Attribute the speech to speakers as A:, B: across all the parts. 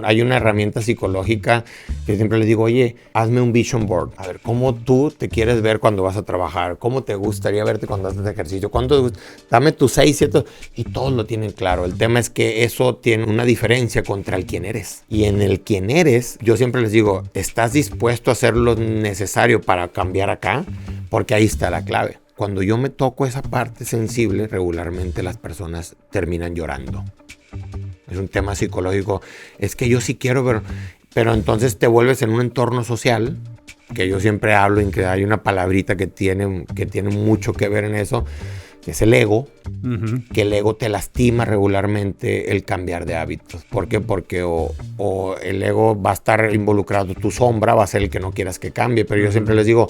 A: hay una herramienta psicológica que siempre les digo, oye, hazme un vision board. A ver, ¿cómo tú te quieres ver cuando vas a trabajar? ¿Cómo te gustaría verte cuando haces ejercicio? Dame tus 6, 7, y todos lo tienen claro. El tema es que eso tiene una diferencia contra el quién eres. Y en el quién eres, yo siempre les digo, ¿estás dispuesto a hacer lo necesario para cambiar acá? Porque ahí está la clave. Cuando yo me toco esa parte sensible, regularmente las personas terminan llorando. Es un tema psicológico. Es que yo sí quiero, pero entonces te vuelves en un entorno social, que yo siempre hablo, en que hay una palabrita que tiene mucho que ver en eso, que es el ego, que el ego te lastima regularmente el cambiar de hábitos. ¿Por qué? Porque o el ego va a estar involucrado, tu sombra va a ser el que no quieras que cambie, pero yo siempre les digo,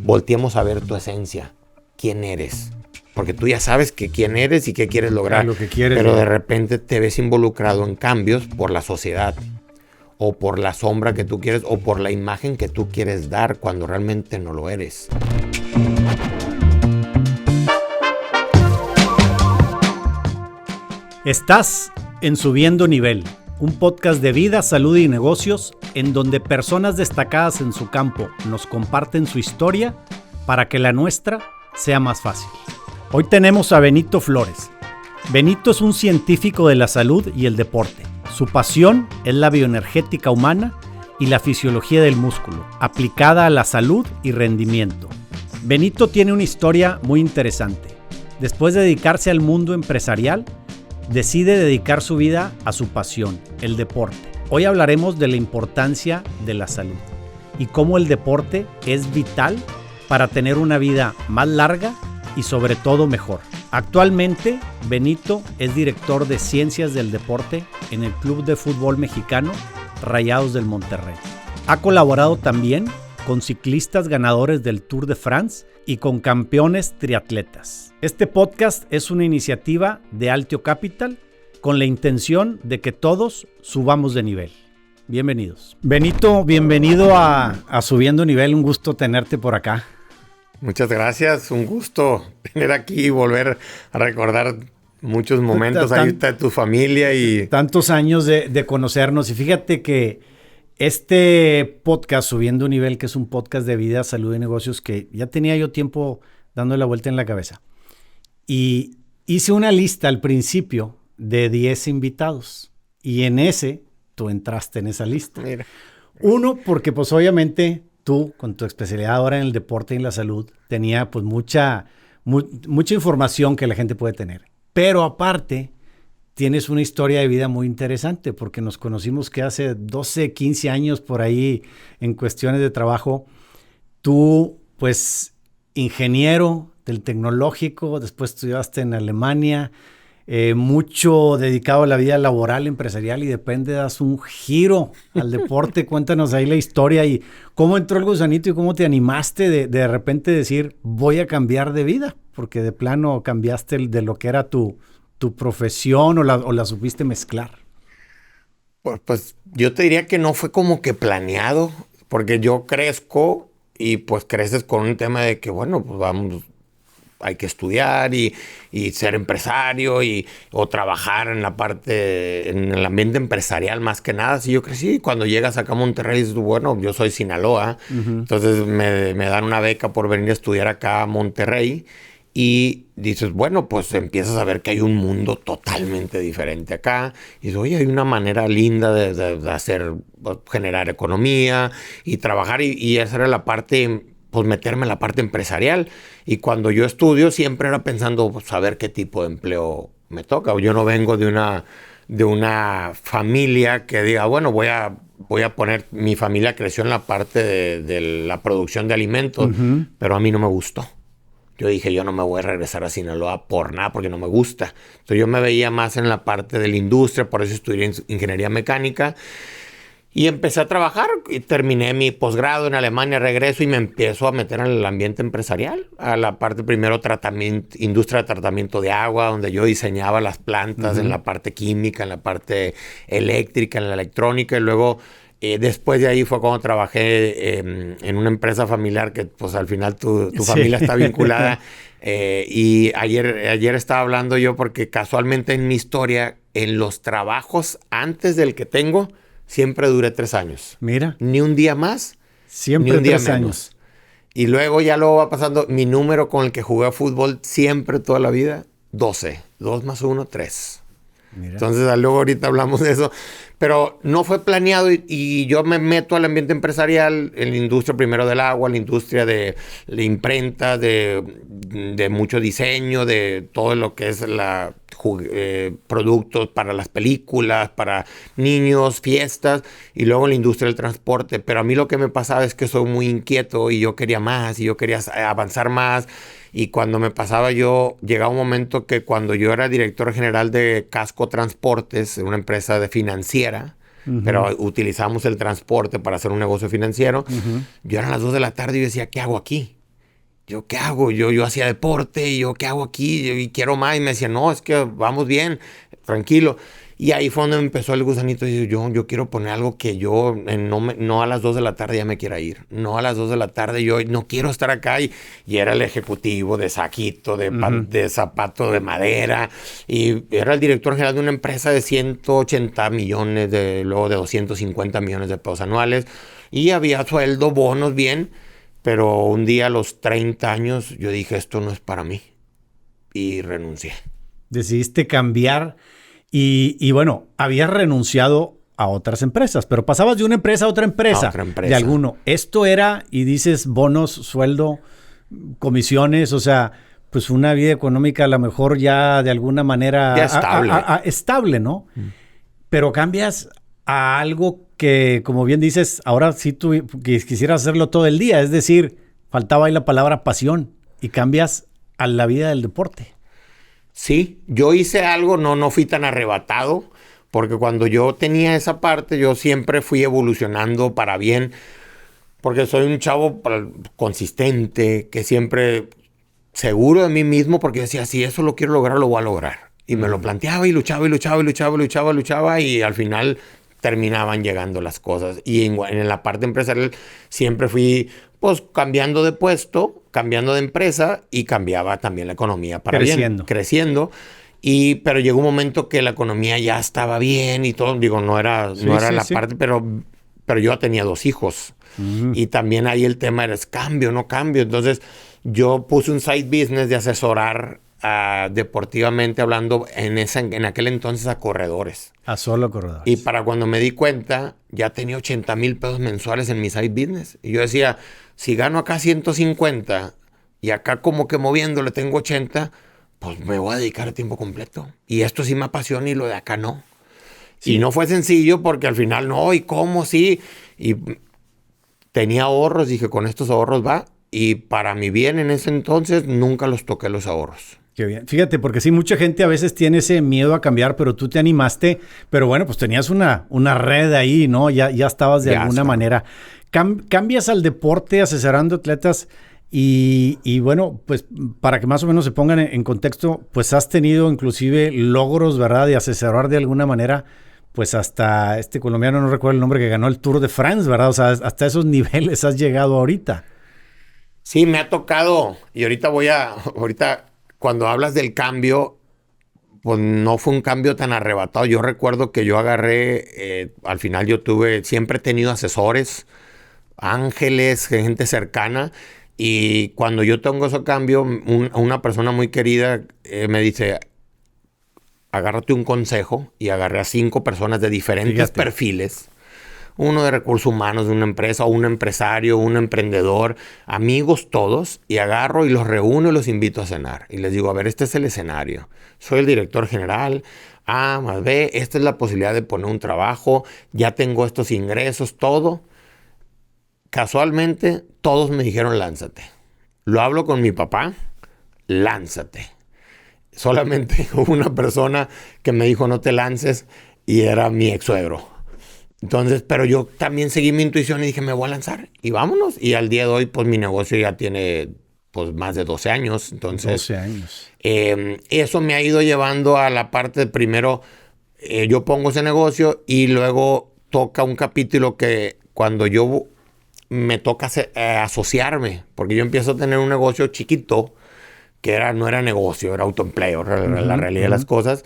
A: volteemos a ver tu esencia, quién eres. Porque tú ya sabes quién eres y qué quieres lograr.
B: Lo que quieres,
A: pero de repente te ves involucrado en cambios por la sociedad, o por la sombra que tú quieres, o por la imagen que tú quieres dar cuando realmente no lo eres.
B: Estás en Subiendo Nivel, un podcast de vida, salud y negocios en donde personas destacadas en su campo nos comparten su historia para que la nuestra sea más fácil. Hoy tenemos a Benito Flores. Benito es un científico de la salud y el deporte. Su pasión es la bioenergética humana y la fisiología del músculo, aplicada a la salud y rendimiento. Benito tiene una historia muy interesante. Después de dedicarse al mundo empresarial, decide dedicar su vida a su pasión, el deporte. Hoy hablaremos de la importancia de la salud y cómo el deporte es vital para tener una vida más larga y sobre todo mejor. Actualmente, Benito es director de Ciencias del Deporte en el Club de Fútbol Mexicano Rayados del Monterrey. Ha colaborado también con ciclistas ganadores del Tour de France y con campeones triatletas. Este podcast es una iniciativa de Altio Capital con la intención de que todos subamos de nivel. Bienvenidos. Benito, bienvenido a Subiendo Nivel. Un gusto tenerte por acá.
A: Muchas gracias, un gusto tener aquí y volver a recordar muchos momentos ahí de tu familia y
B: tantos años de conocernos. Y fíjate que este podcast, Subiendo Nivel, que es un podcast de vida, salud y negocios, que ya tenía yo tiempo dando la vuelta en la cabeza. Y hice una lista al principio de 10 invitados. Y en ese, tú entraste en esa lista.
A: Mira.
B: Uno, porque pues obviamente tú, con tu especialidad ahora en el deporte y en la salud, tenía pues mucha información que la gente puede tener. Pero aparte, tienes una historia de vida muy interesante, porque nos conocimos que hace 12, 15 años por ahí en cuestiones de trabajo. Tú, pues, ingeniero del tecnológico, después estudiaste en Alemania, mucho dedicado a la vida laboral, empresarial, y de repente das un giro al deporte. Cuéntanos ahí la historia y cómo entró el gusanito y cómo te animaste de repente decir, voy a cambiar de vida, porque de plano cambiaste de lo que era tu profesión o la supiste mezclar.
A: Pues yo te diría que no fue como que planeado, porque yo crezco y pues creces con un tema de que, bueno, pues vamos, hay que estudiar y ser empresario o trabajar en la parte, en el ambiente empresarial más que nada. Si yo crecí, cuando llegas acá a Monterrey, dices, bueno, yo soy Sinaloa, entonces me dan una beca por venir a estudiar acá a Monterrey. Y dices, bueno, pues empiezas a ver que hay un mundo totalmente diferente acá. Y dices, oye, hay una manera linda de hacer, generar economía y trabajar. Y esa era la parte, pues meterme en la parte empresarial. Y cuando yo estudio, siempre era pensando, pues, a ver qué tipo de empleo me toca. Yo no vengo de una familia que diga, bueno, voy a poner, mi familia creció en la parte de la producción de alimentos, pero a mí no me gustó. Yo dije, yo no me voy a regresar a Sinaloa por nada, porque no me gusta. Entonces yo me veía más en la parte de la industria, por eso estudié ingeniería mecánica. Y empecé a trabajar y terminé mi posgrado en Alemania, regreso y me empiezo a meter en el ambiente empresarial. A la parte primero industria de tratamiento de agua, donde yo diseñaba las plantas en la parte química, en la parte eléctrica, en la electrónica, y luego después de ahí fue cuando trabajé en una empresa familiar que pues al final tu familia está vinculada. Y ayer estaba hablando yo porque casualmente en mi historia, en los trabajos antes del que tengo, siempre duré 3 años.
B: Mira.
A: Ni un día más,
B: Siempre
A: ni un día
B: 3
A: menos.
B: años.
A: Y luego ya luego va pasando, mi número con el que jugué fútbol siempre, toda la vida, 12. 2 más 1, 3.
B: Mira.
A: Entonces, luego ahorita hablamos de eso. Pero no fue planeado y yo me meto al ambiente empresarial, en la industria primero del agua, la industria de la imprenta, de mucho diseño, de todo lo que es productos para las películas, para niños, fiestas, y luego la industria del transporte. Pero a mí lo que me pasaba es que soy muy inquieto y yo quería más y yo quería avanzar más. Y cuando me pasaba llegaba un momento que cuando yo era director general de Casco Transportes, una empresa de financiera, pero utilizamos el transporte para hacer un negocio financiero, yo eran las 2 de la tarde y yo decía, ¿qué hago aquí? ¿Yo qué hago? Yo hacía deporte y yo ¿qué hago aquí? Y quiero más. Y me decía, no, es que vamos bien, tranquilo. Y ahí fue donde me empezó el gusanito. Y yo quiero poner algo que yo no a las 2 de la tarde ya me quiera ir. No a las 2 de la tarde yo no quiero estar acá. Y era el ejecutivo de saquito, de zapato de madera. Y era el director general de una empresa de 180 millones, luego de 250 millones de pesos anuales. Y había sueldo, bonos, bien. Pero un día a los 30 años yo dije, esto no es para mí. Y renuncié.
B: Decidiste cambiar y bueno, habías renunciado a otras empresas, pero pasabas de una empresa a otra empresa.
A: A otra empresa.
B: De alguno. Esto era, y dices, bonos, sueldo, comisiones, o sea, pues una vida económica a lo mejor ya de alguna manera...
A: Ya estable.
B: Estable, ¿no? Pero cambias a algo que, como bien dices, ahora sí tú quisieras hacerlo todo el día. Es decir, faltaba ahí la palabra pasión y cambias a la vida del deporte.
A: Sí, yo hice algo, no fui tan arrebatado, porque cuando yo tenía esa parte, yo siempre fui evolucionando para bien, porque soy un chavo consistente, que siempre seguro de mí mismo, porque decía, si eso lo quiero lograr, lo voy a lograr. Y me lo planteaba y luchaba y al final terminaban llegando las cosas. Y en la parte empresarial siempre fui pues cambiando de puesto, cambiando de empresa y cambiaba también la economía para creciendo. Pero llegó un momento que la economía ya estaba bien y todo, digo, no era la parte, pero yo tenía 2 hijos. Y también ahí el tema era, ¿es cambio, no cambio? Entonces yo puse un side business de asesorar deportivamente hablando en aquel entonces a corredores.
B: A solo corredores.
A: Y para cuando me di cuenta, ya tenía 80,000 pesos mensuales en mi side business. Y yo decía, si gano acá 150 y acá como que moviéndole tengo 80, pues me voy a dedicar a tiempo completo. Y esto sí me apasiona y lo de acá no. Sí. Y no fue sencillo porque al final no, ¿y cómo? Sí. Y tenía ahorros, dije, con estos ahorros va. Y para mi bien en ese entonces nunca los toqué los ahorros.
B: Qué bien. Fíjate, porque sí, mucha gente a veces tiene ese miedo a cambiar, pero tú te animaste. Pero bueno, pues tenías una red ahí, ¿no? Ya estabas de alguna manera. Cambias al deporte asesorando atletas y bueno, pues para que más o menos se pongan en contexto, pues has tenido inclusive logros, ¿verdad? De asesorar de alguna manera, pues hasta este colombiano, no recuerdo el nombre, que ganó el Tour de France, ¿verdad? O sea, hasta esos niveles has llegado ahorita.
A: Sí, me ha tocado. Y ahorita cuando hablas del cambio, pues no fue un cambio tan arrebatado. Yo recuerdo que yo agarré, al final siempre he tenido asesores, ángeles, gente cercana. Y cuando yo tengo ese cambio, una persona muy querida me dice, agárrate un consejo. Y agarré a 5 personas de diferentes perfiles. Uno de recursos humanos de una empresa, un empresario, un emprendedor, amigos todos, y agarro y los reúno y los invito a cenar. Y les digo, a ver, este es el escenario. Soy el director general, A más B, esta es la posibilidad de poner un trabajo, ya tengo estos ingresos, todo. Casualmente, todos me dijeron, lánzate. Lo hablo con mi papá, lánzate. Solamente hubo una persona que me dijo, no te lances, y era mi ex suegro. Entonces, pero yo también seguí mi intuición y dije, me voy a lanzar y vámonos. Y al día de hoy, pues mi negocio ya tiene pues más de 12 años. Entonces,
B: 12 años.
A: Eso me ha ido llevando a la parte de primero, yo pongo ese negocio y luego toca un capítulo que cuando yo me toca asociarme, porque yo empiezo a tener un negocio chiquito, que no era negocio, era autoempleo, la realidad de las cosas.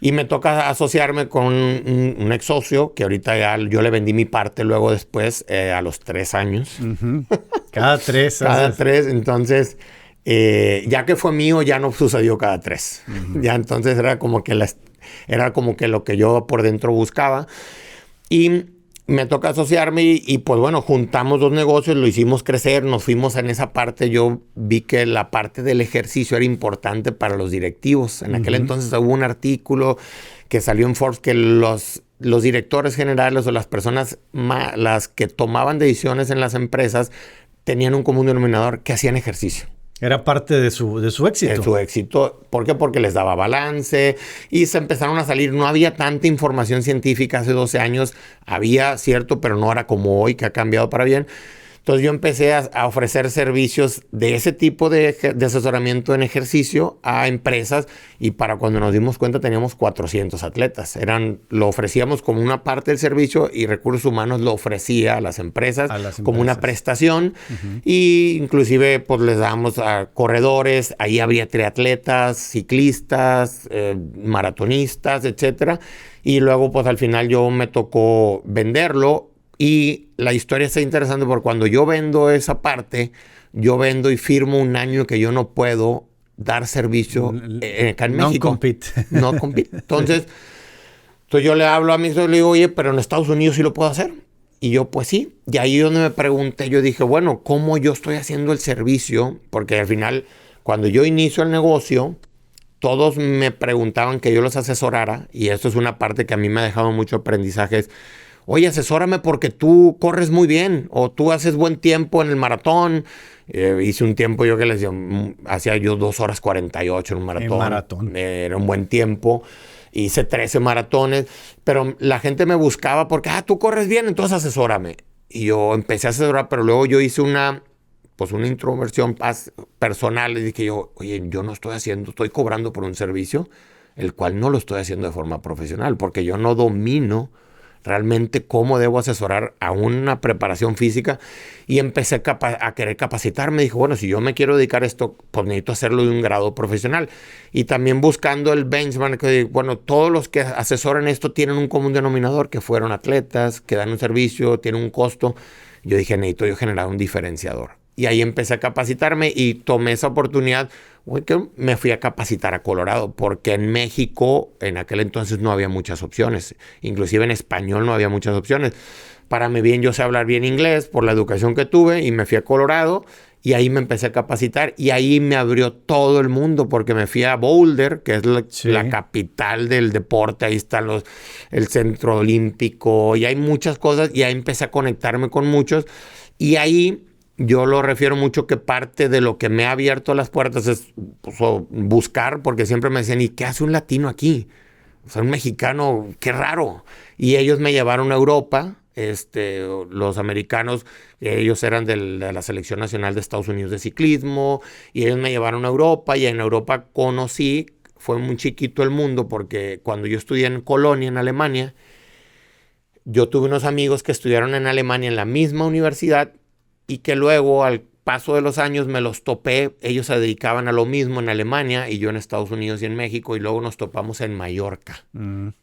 A: Y me toca asociarme con un ex socio, que ahorita ya yo le vendí mi parte luego después, a los 3 años.
B: Uh-huh. Cada 3.
A: Cada 3, entonces, ya que fue mío, ya no sucedió cada 3. Uh-huh. Ya entonces era como que lo que yo por dentro buscaba. Y me toca asociarme y pues bueno, juntamos 2 negocios, lo hicimos crecer, nos fuimos en esa parte. Yo vi que la parte del ejercicio era importante para los directivos. En aquel entonces hubo un artículo que salió en Forbes que los directores generales o las personas las que tomaban decisiones en las empresas tenían un común denominador, que hacían ejercicio.
B: Era parte de su éxito.
A: De su éxito. ¿Por qué? Porque les daba balance y se empezaron a salir. No había tanta información científica hace 12 años. Había, cierto, pero no era como hoy, que ha cambiado para bien. Entonces yo empecé a ofrecer servicios de ese tipo de asesoramiento en ejercicio a empresas y para cuando nos dimos cuenta teníamos 400 atletas. Lo ofrecíamos como una parte del servicio y Recursos Humanos lo ofrecía a las empresas como una prestación. Uh-huh. Y inclusive pues les dábamos a corredores, ahí habría triatletas, ciclistas, maratonistas, etcétera. Y luego pues al final yo me tocó venderlo. Y la historia está interesante porque cuando yo vendo esa parte, yo vendo y firmo un año que yo no puedo dar servicio acá en México. No compete. Entonces yo le hablo a mi socio y le digo, oye, pero en Estados Unidos sí lo puedo hacer. Y yo, pues sí. Y ahí donde me pregunté, yo dije, bueno, ¿cómo yo estoy haciendo el servicio? Porque al final, cuando yo inicio el negocio, todos me preguntaban que yo los asesorara. Y esto es una parte que a mí me ha dejado mucho aprendizaje. Oye, asesórame porque tú corres muy bien o tú haces buen tiempo en el maratón. Hice un tiempo yo que les decía, hacía yo 2 horas 48 en un maratón.
B: En maratón.
A: Era un buen tiempo. Hice 13 maratones, pero la gente me buscaba porque, tú corres bien, entonces asesórame. Y yo empecé a asesorar, pero luego yo hice una introversión personal. Y dije yo, oye, yo no estoy cobrando por un servicio, el cual no lo estoy haciendo de forma profesional, porque yo no domino realmente cómo debo asesorar a una preparación física y empecé a querer capacitarme. Dije, bueno, si yo me quiero dedicar a esto, pues necesito hacerlo de un grado profesional. Y también buscando el benchmark, bueno, todos los que asesoran esto tienen un común denominador, que fueron atletas, que dan un servicio, tienen un costo. Yo dije, necesito yo generar un diferenciador. Y ahí empecé a capacitarme y tomé esa oportunidad. Que me fui a capacitar a Colorado, porque en México en aquel entonces no había muchas opciones. Inclusive en español no había muchas opciones. Para mí bien, yo sé hablar bien inglés por la educación que tuve y me fui a Colorado y ahí me empecé a capacitar y ahí me abrió todo el mundo porque me fui a Boulder, que es la capital del deporte. Ahí está el centro olímpico y hay muchas cosas y ahí empecé a conectarme con muchos y ahí yo lo refiero mucho que parte de lo que me ha abierto las puertas es buscar, porque siempre me decían, ¿y qué hace un latino aquí? O sea, un mexicano, qué raro. Y ellos me llevaron a Europa, los americanos, ellos eran de la Selección Nacional de Estados Unidos de ciclismo, y ellos me llevaron a Europa, y en Europa conocí, fue muy chiquito el mundo, porque cuando yo estudié en Colonia, en Alemania, yo tuve unos amigos que estudiaron en Alemania en la misma universidad, y que luego al paso de los años me los topé. Ellos se dedicaban a lo mismo en Alemania y yo en Estados Unidos y en México, y luego nos topamos en Mallorca.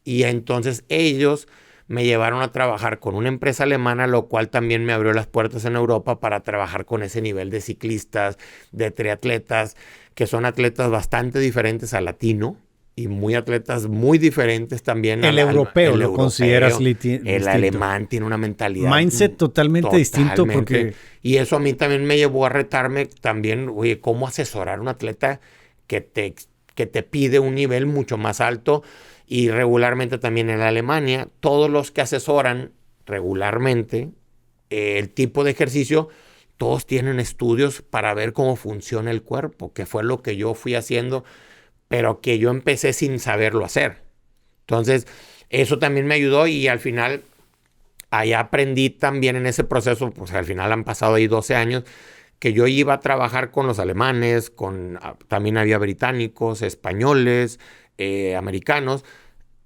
A: Y entonces ellos me llevaron a trabajar con una empresa alemana, lo cual también me abrió las puertas en Europa para trabajar con ese nivel de ciclistas, de triatletas, que son atletas bastante diferentes al latino. Y atletas muy diferentes también.
B: El europeo lo consideras distinto.
A: El alemán tiene una mentalidad.
B: Mindset totalmente distinto.
A: Y eso a mí también me llevó a retarme también, oye, cómo asesorar a un atleta que te pide un nivel mucho más alto. Y regularmente también en Alemania, todos los que asesoran regularmente el tipo de ejercicio, todos tienen estudios para ver cómo funciona el cuerpo, que fue lo que yo fui haciendo, pero que yo empecé sin saberlo hacer. Entonces, eso también me ayudó y al final, allá aprendí también en ese proceso, pues al final han pasado ahí 12 años, que yo iba a trabajar con los alemanes, también había británicos, españoles, americanos.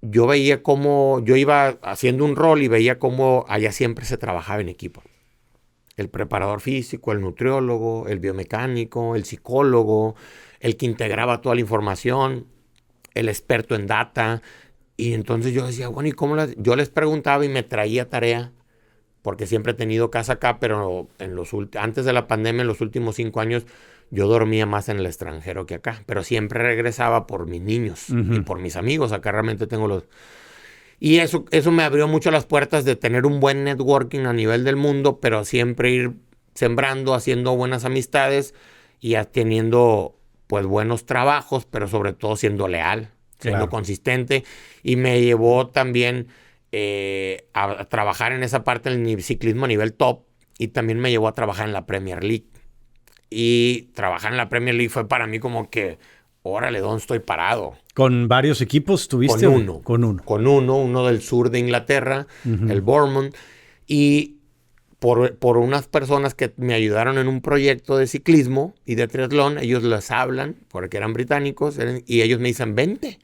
A: Yo veía cómo, yo iba haciendo un rol y veía cómo allá siempre se trabajaba en equipo. El preparador físico, el nutriólogo, el biomecánico, el psicólogo, el que integraba toda la información. el experto en data. Y entonces yo decía, bueno, ¿y cómo yo les preguntaba y me traía tarea, porque siempre he tenido casa acá, pero antes de la pandemia, en los últimos 5 años, yo dormía más en el extranjero que acá, pero siempre regresaba por mis niños y por mis amigos. Acá realmente tengo los... Y eso me abrió mucho las puertas de tener un buen networking a nivel del mundo, pero siempre ir sembrando, haciendo buenas amistades y teniendo pues buenos trabajos, pero sobre todo siendo leal, siendo consistente. Y me llevó también a trabajar en esa parte del ciclismo a nivel top, y también me llevó a trabajar en la Premier League. Y trabajar en la Premier League fue para mí como que, órale, ¿dónde estoy parado?
B: ¿Con varios equipos tuviste?
A: Con uno del sur de Inglaterra, el Bournemouth. Y por unas personas que me ayudaron en un proyecto de ciclismo y de triatlón, ellos les hablan, porque eran británicos, y ellos me dicen, vente.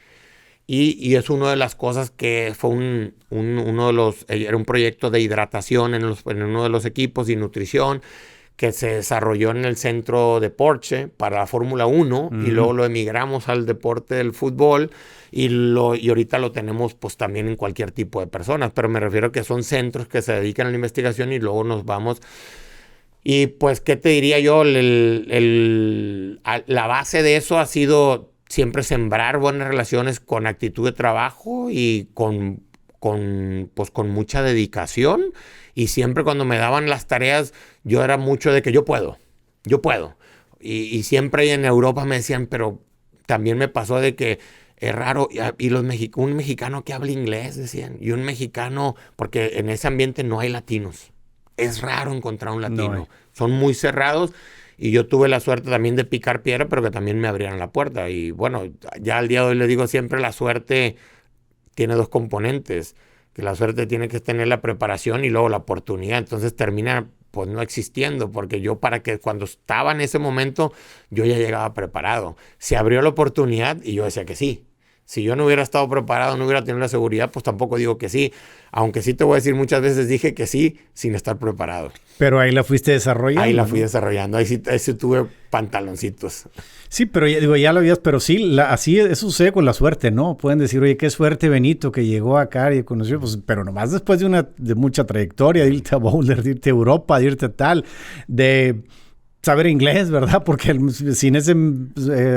A: Y es una de las cosas que fue uno de los... Era un proyecto de hidratación en uno de los equipos y nutrición, que se desarrolló en el centro de Porsche para la Fórmula 1, y luego lo emigramos al deporte del fútbol, y ahorita lo tenemos pues también en cualquier tipo de personas, pero me refiero a que son centros que se dedican a la investigación y luego nos vamos. Y pues, ¿qué te diría yo? La base de eso ha sido siempre sembrar buenas relaciones con actitud de trabajo y con mucha dedicación. Y siempre cuando me daban las tareas, yo era mucho de que yo puedo. Y siempre en Europa me decían, pero también me pasó de que es raro. Y un mexicano que habla inglés, decían. Y un mexicano, porque en ese ambiente no hay latinos. Es raro encontrar un latino. No. Son muy cerrados. Y yo tuve la suerte también de picar piedra, pero que también me abrieran la puerta. Y bueno, ya al día de hoy le digo siempre, la suerte tiene 2 componentes. Que la suerte tiene que tener la preparación y luego la oportunidad. Entonces termina pues no existiendo, porque yo cuando estaba en ese momento, yo ya llegaba preparado. Se abrió la oportunidad y yo decía que sí. Si yo no hubiera estado preparado, no hubiera tenido la seguridad, pues tampoco digo que sí. Aunque sí te voy a decir, muchas veces dije que sí sin estar preparado.
B: Pero ahí la fuiste desarrollando.
A: Ahí la fui desarrollando. Ahí sí tuve pantaloncitos.
B: Sí, pero ya lo habías, pero sí, así eso sucede con la suerte, ¿no? Pueden decir, oye, qué suerte Benito que llegó acá y conoció, pues, pero nomás después de mucha trayectoria, de irte a Boulder, de irte a Europa, de irte a tal, de saber inglés, ¿verdad? Porque sin ese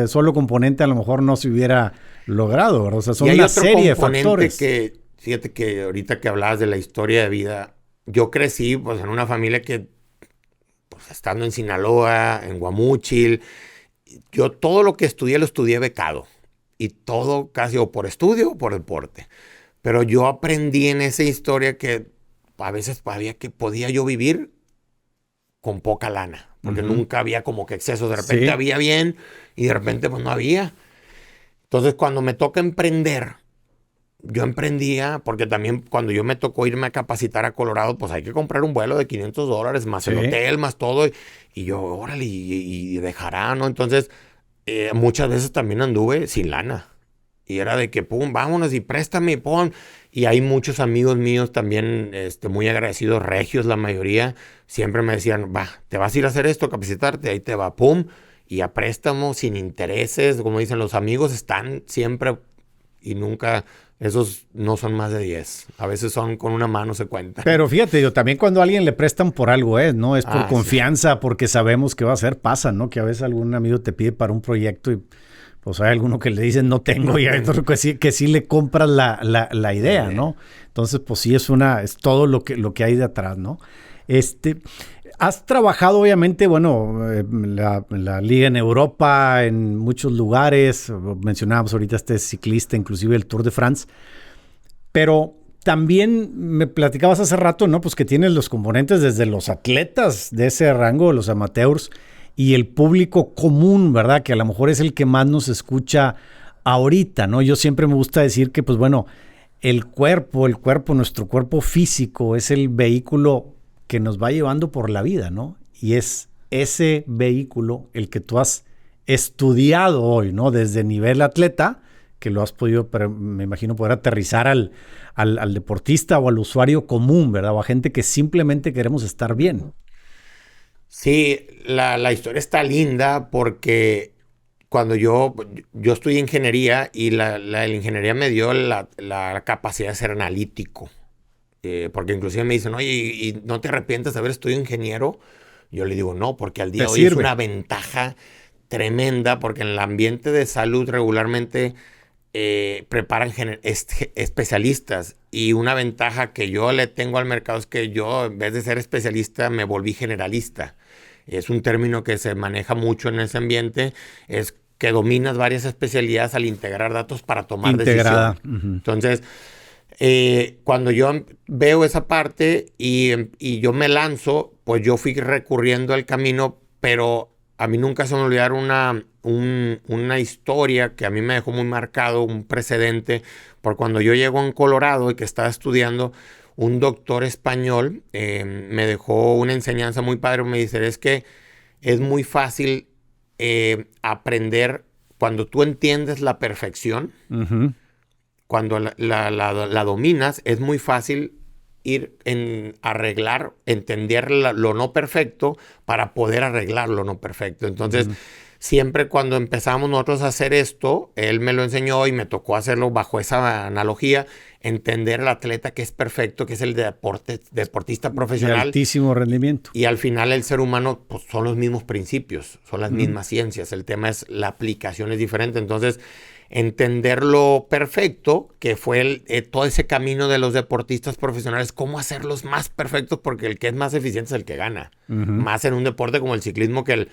B: solo componente a lo mejor no se hubiera logrado, ¿verdad? O sea, son una serie de factores.
A: Fíjate que ahorita que hablabas de la historia de vida, yo crecí pues en una familia que, pues estando en Sinaloa, en Guamúchil, yo todo lo que estudié lo estudié becado. Y todo casi o por estudio o por deporte. Pero yo aprendí en esa historia que a veces podía yo vivir con poca lana. Porque nunca había como que excesos. De repente había bien y de repente pues no había. Entonces cuando me toca emprender, yo emprendía, porque también cuando yo me tocó irme a capacitar a Colorado, pues hay que comprar un vuelo de $500 más el hotel, más todo. Y yo, órale, y dejará, ¿no? Entonces, muchas veces también anduve sin lana. Y era de que, pum, vámonos y préstame, pum. Y hay muchos amigos míos también muy agradecidos, regios la mayoría. Siempre me decían, te vas a ir a hacer esto, a capacitarte, ahí te va, pum. Y a préstamo, sin intereses, como dicen los amigos, están siempre y nunca... Esos no son más de 10. A veces son con una mano se cuentan.
B: Pero fíjate, yo también cuando a alguien le prestan por algo ¿no? Es por confianza, porque sabemos que va a ser, pasa, ¿no? Que a veces algún amigo te pide para un proyecto y pues hay alguno que le dicen no tengo y hay otro que sí le compras la idea, ¿no? Entonces, pues sí es todo lo que hay de atrás, ¿no? Has trabajado, obviamente, bueno, la liga en Europa, en muchos lugares. Mencionábamos ahorita ciclista, inclusive el Tour de France. Pero también me platicabas hace rato, ¿no? Pues que tienes los componentes desde los atletas de ese rango, los amateurs, y el público común, ¿verdad? Que a lo mejor es el que más nos escucha ahorita, ¿no? Yo siempre me gusta decir que, pues bueno, nuestro cuerpo físico es el vehículo que nos va llevando por la vida, ¿no? Y es ese vehículo el que tú has estudiado hoy, ¿no? Desde nivel atleta, que lo has podido, me imagino, poder aterrizar al deportista o al usuario común, ¿verdad? O a gente que simplemente queremos estar bien.
A: Sí, la historia está linda porque cuando yo estudié ingeniería y la ingeniería me dio la capacidad de ser analítico. Porque inclusive me dicen, oye, ¿y no te arrepientes de haber estudiado ingeniero? Yo le digo, no, porque al día
B: Te
A: de hoy es
B: sirve.
A: una ventaja tremenda, porque en el ambiente de salud regularmente preparan especialistas. Y una ventaja que yo le tengo al mercado es que yo, en vez de ser especialista, me volví generalista. Es un término que se maneja mucho en ese ambiente, es que dominas varias especialidades al integrar datos para tomar
B: Integrada.
A: decisión. Entonces, cuando yo veo esa parte y yo me lanzo, pues yo fui recurriendo al camino, pero a mí nunca se me olvidó una historia que a mí me dejó muy marcado, un precedente, por cuando yo llego en Colorado y que estaba estudiando, un doctor español me dejó una enseñanza muy padre. Me dice, es que es muy fácil aprender cuando tú entiendes la perfección.
B: Ujú.
A: Cuando la dominas, es muy fácil ir en arreglar, entender lo no perfecto para poder arreglar lo no perfecto. Entonces, siempre cuando empezamos nosotros a hacer esto, él me lo enseñó y me tocó hacerlo bajo esa analogía, entender al atleta que es perfecto, que es el deportista
B: De
A: profesional.
B: altísimo rendimiento.
A: Y al final el ser humano, pues son los mismos principios, son las mismas ciencias. El tema es la aplicación es diferente. Entonces, entender lo perfecto, que fue todo ese camino de los deportistas profesionales, cómo hacerlos más perfectos, porque el que es más eficiente es el que gana. Más en un deporte como el ciclismo, que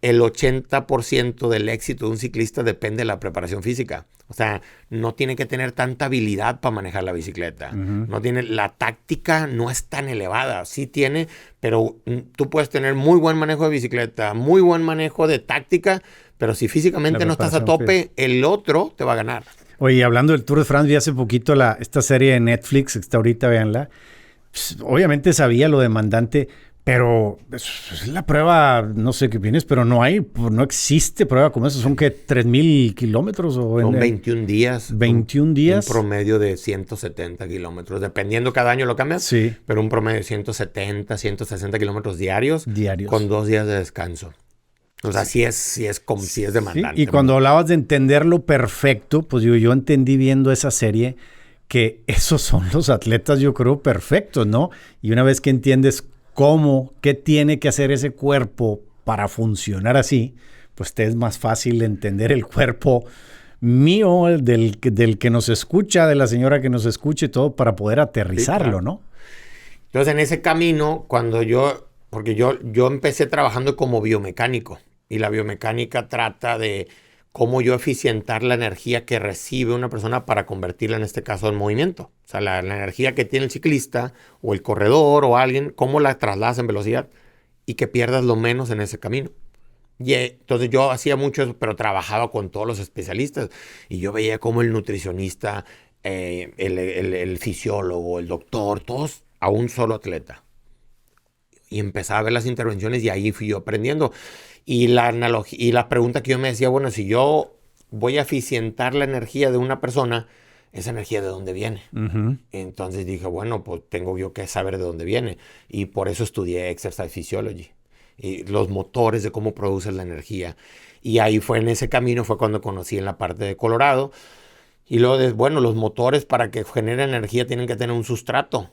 A: el 80% del éxito de un ciclista depende de la preparación física. O sea, no tiene que tener tanta habilidad para manejar la bicicleta. No tiene, la táctica no es tan elevada. Sí tiene, pero tú puedes tener muy buen manejo de bicicleta, muy buen manejo de táctica, pero si físicamente no estás a tope, el otro te va a ganar.
B: Oye, hablando del Tour de France, vi hace poquito esta serie de Netflix, que está ahorita, véanla. Pues, obviamente sabía lo demandante, pero es la prueba, no sé qué opinas, pero no existe prueba como esa. ¿Son qué? ¿3,000 kilómetros?
A: Son 21 días.
B: 21 días.
A: Un promedio de 170 kilómetros. Dependiendo, cada año lo cambian.
B: Sí.
A: Pero un promedio de 170, 160 kilómetros diarios.
B: Diarios.
A: Con 2 días de descanso. O sea, sí es demandante.
B: Sí. Y cuando hablabas de entenderlo perfecto, pues yo entendí viendo esa serie que esos son los atletas, yo creo, perfectos, ¿no? Y una vez que entiendes qué tiene que hacer ese cuerpo para funcionar así, pues te es más fácil entender el cuerpo mío, del que nos escucha, de la señora que nos escucha y todo, para poder aterrizarlo, sí, claro, ¿no?
A: Entonces, en ese camino, porque yo empecé trabajando como biomecánico, y la biomecánica trata de cómo yo eficientar la energía que recibe una persona para convertirla, en este caso, en movimiento. O sea, la energía que tiene el ciclista o el corredor o alguien, cómo la trasladas en velocidad y que pierdas lo menos en ese camino. Y entonces yo hacía mucho eso, pero trabajaba con todos los especialistas y yo veía cómo el nutricionista, el fisiólogo, el doctor, todos a un solo atleta. Y empezaba a ver las intervenciones y ahí fui yo aprendiendo. Y la pregunta que yo me decía, bueno, si yo voy a eficientar la energía de una persona, ¿esa energía de dónde viene? Entonces dije, bueno, pues tengo yo que saber de dónde viene. Y por eso estudié Exercise Physiology. Y los motores de cómo produce la energía. Y ahí en ese camino fue cuando conocí en la parte de Colorado. Y luego, bueno, los motores para que generen energía tienen que tener un sustrato.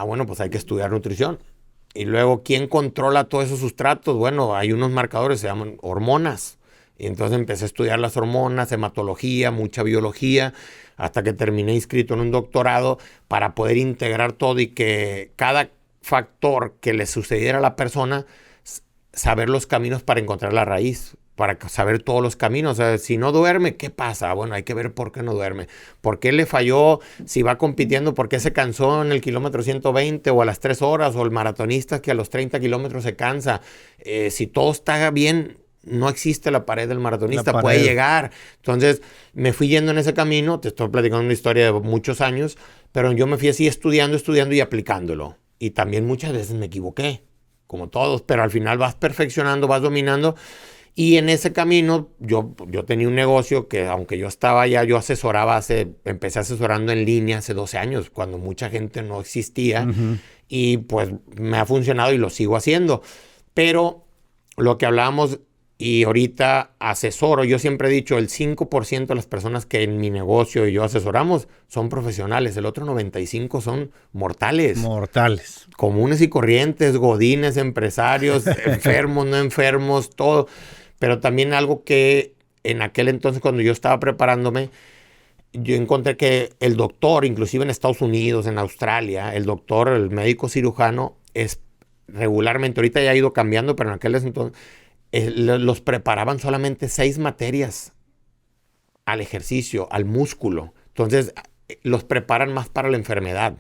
A: Bueno, pues hay que estudiar nutrición. Y luego, ¿quién controla todos esos sustratos? Bueno, hay unos marcadores, se llaman hormonas. Y entonces empecé a estudiar las hormonas, hematología, mucha biología, hasta que terminé inscrito en un doctorado para poder integrar todo y que cada factor que le sucediera a la persona, saber los caminos para encontrar la raíz, para saber todos los caminos. O sea, si no duerme, ¿qué pasa? Bueno, hay que ver por qué no duerme. ¿Por qué le falló? Si va compitiendo, ¿por qué se cansó en el kilómetro 120 o a las 3 horas? O el maratonista que a los 30 kilómetros se cansa. Si todo está bien, no existe la pared del maratonista, puede llegar. Entonces, me fui yendo en ese camino. Te estoy platicando una historia de muchos años, pero yo me fui así estudiando y aplicándolo. Y también muchas veces me equivoqué, como todos, pero al final vas perfeccionando, vas dominando. Y en ese camino yo tenía un negocio que, aunque yo estaba allá, yo empecé asesorando en línea hace 12 años, cuando mucha gente no existía. Y pues me ha funcionado y lo sigo haciendo. Pero lo que hablábamos Y ahorita asesoro, yo siempre he dicho, el 5% de las personas que en mi negocio y yo asesoramos son profesionales, el otro 95% son mortales.
B: Mortales.
A: Comunes y corrientes, godines, empresarios, enfermos, no enfermos, todo. Pero también algo que en aquel entonces cuando yo estaba preparándome, yo encontré que el doctor, inclusive en Estados Unidos, en Australia, el doctor, el médico cirujano, es regularmente, ahorita ya ha ido cambiando, pero en aquel entonces los preparaban solamente 6 materias al ejercicio, al músculo. Entonces, los preparan más para la enfermedad.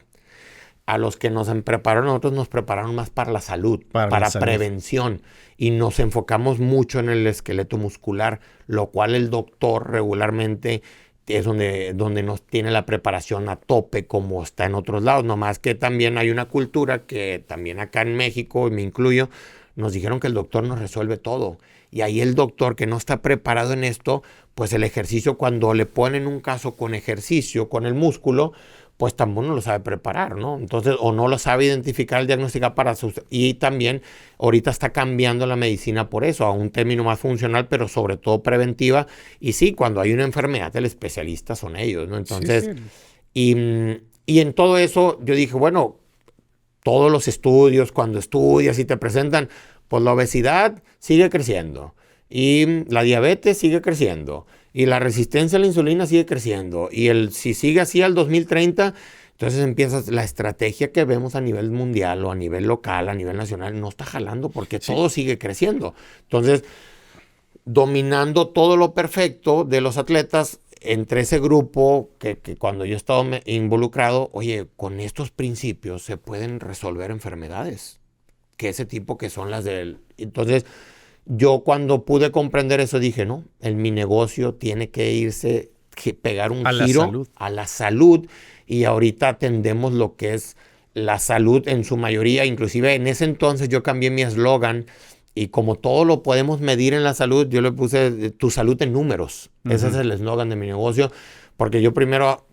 A: A los que nos prepararon nosotros nos prepararon más para la salud, para prevención. Y nos enfocamos mucho en el esqueleto muscular, lo cual el doctor regularmente es donde nos tiene la preparación a tope como está en otros lados. Nomás que también hay una cultura que también acá en México, y me incluyo, nos dijeron que el doctor nos resuelve todo. Y ahí el doctor que no está preparado en esto, pues el ejercicio, cuando le ponen un caso con ejercicio, con el músculo, pues tampoco no lo sabe preparar, ¿no? Entonces, o no lo sabe identificar, diagnosticar para sus... Y también ahorita está cambiando la medicina por eso, a un término más funcional, pero sobre todo preventiva. Y sí, cuando hay una enfermedad, el especialista son ellos, ¿no? Entonces, sí. Y en todo eso yo dije, bueno, todos los estudios, cuando estudias y te presentan, pues la obesidad sigue creciendo y la diabetes sigue creciendo y la resistencia a la insulina sigue creciendo y si sigue así al 2030, entonces empiezas la estrategia que vemos a nivel mundial o a nivel local, a nivel nacional, no está jalando porque todo sigue creciendo. Entonces, dominando todo lo perfecto de los atletas, entre ese grupo que cuando yo he estado involucrado, oye, con estos principios se pueden resolver enfermedades, que ese tipo que son las del... Entonces, yo cuando pude comprender eso dije, no, mi negocio tiene que irse, pegar un giro a la salud, y ahorita atendemos lo que es la salud en su mayoría. Inclusive en ese entonces yo cambié mi eslogan. Y como todo lo podemos medir en la salud, yo le puse tu salud en números. Ese es el eslogan de mi negocio, porque yo primero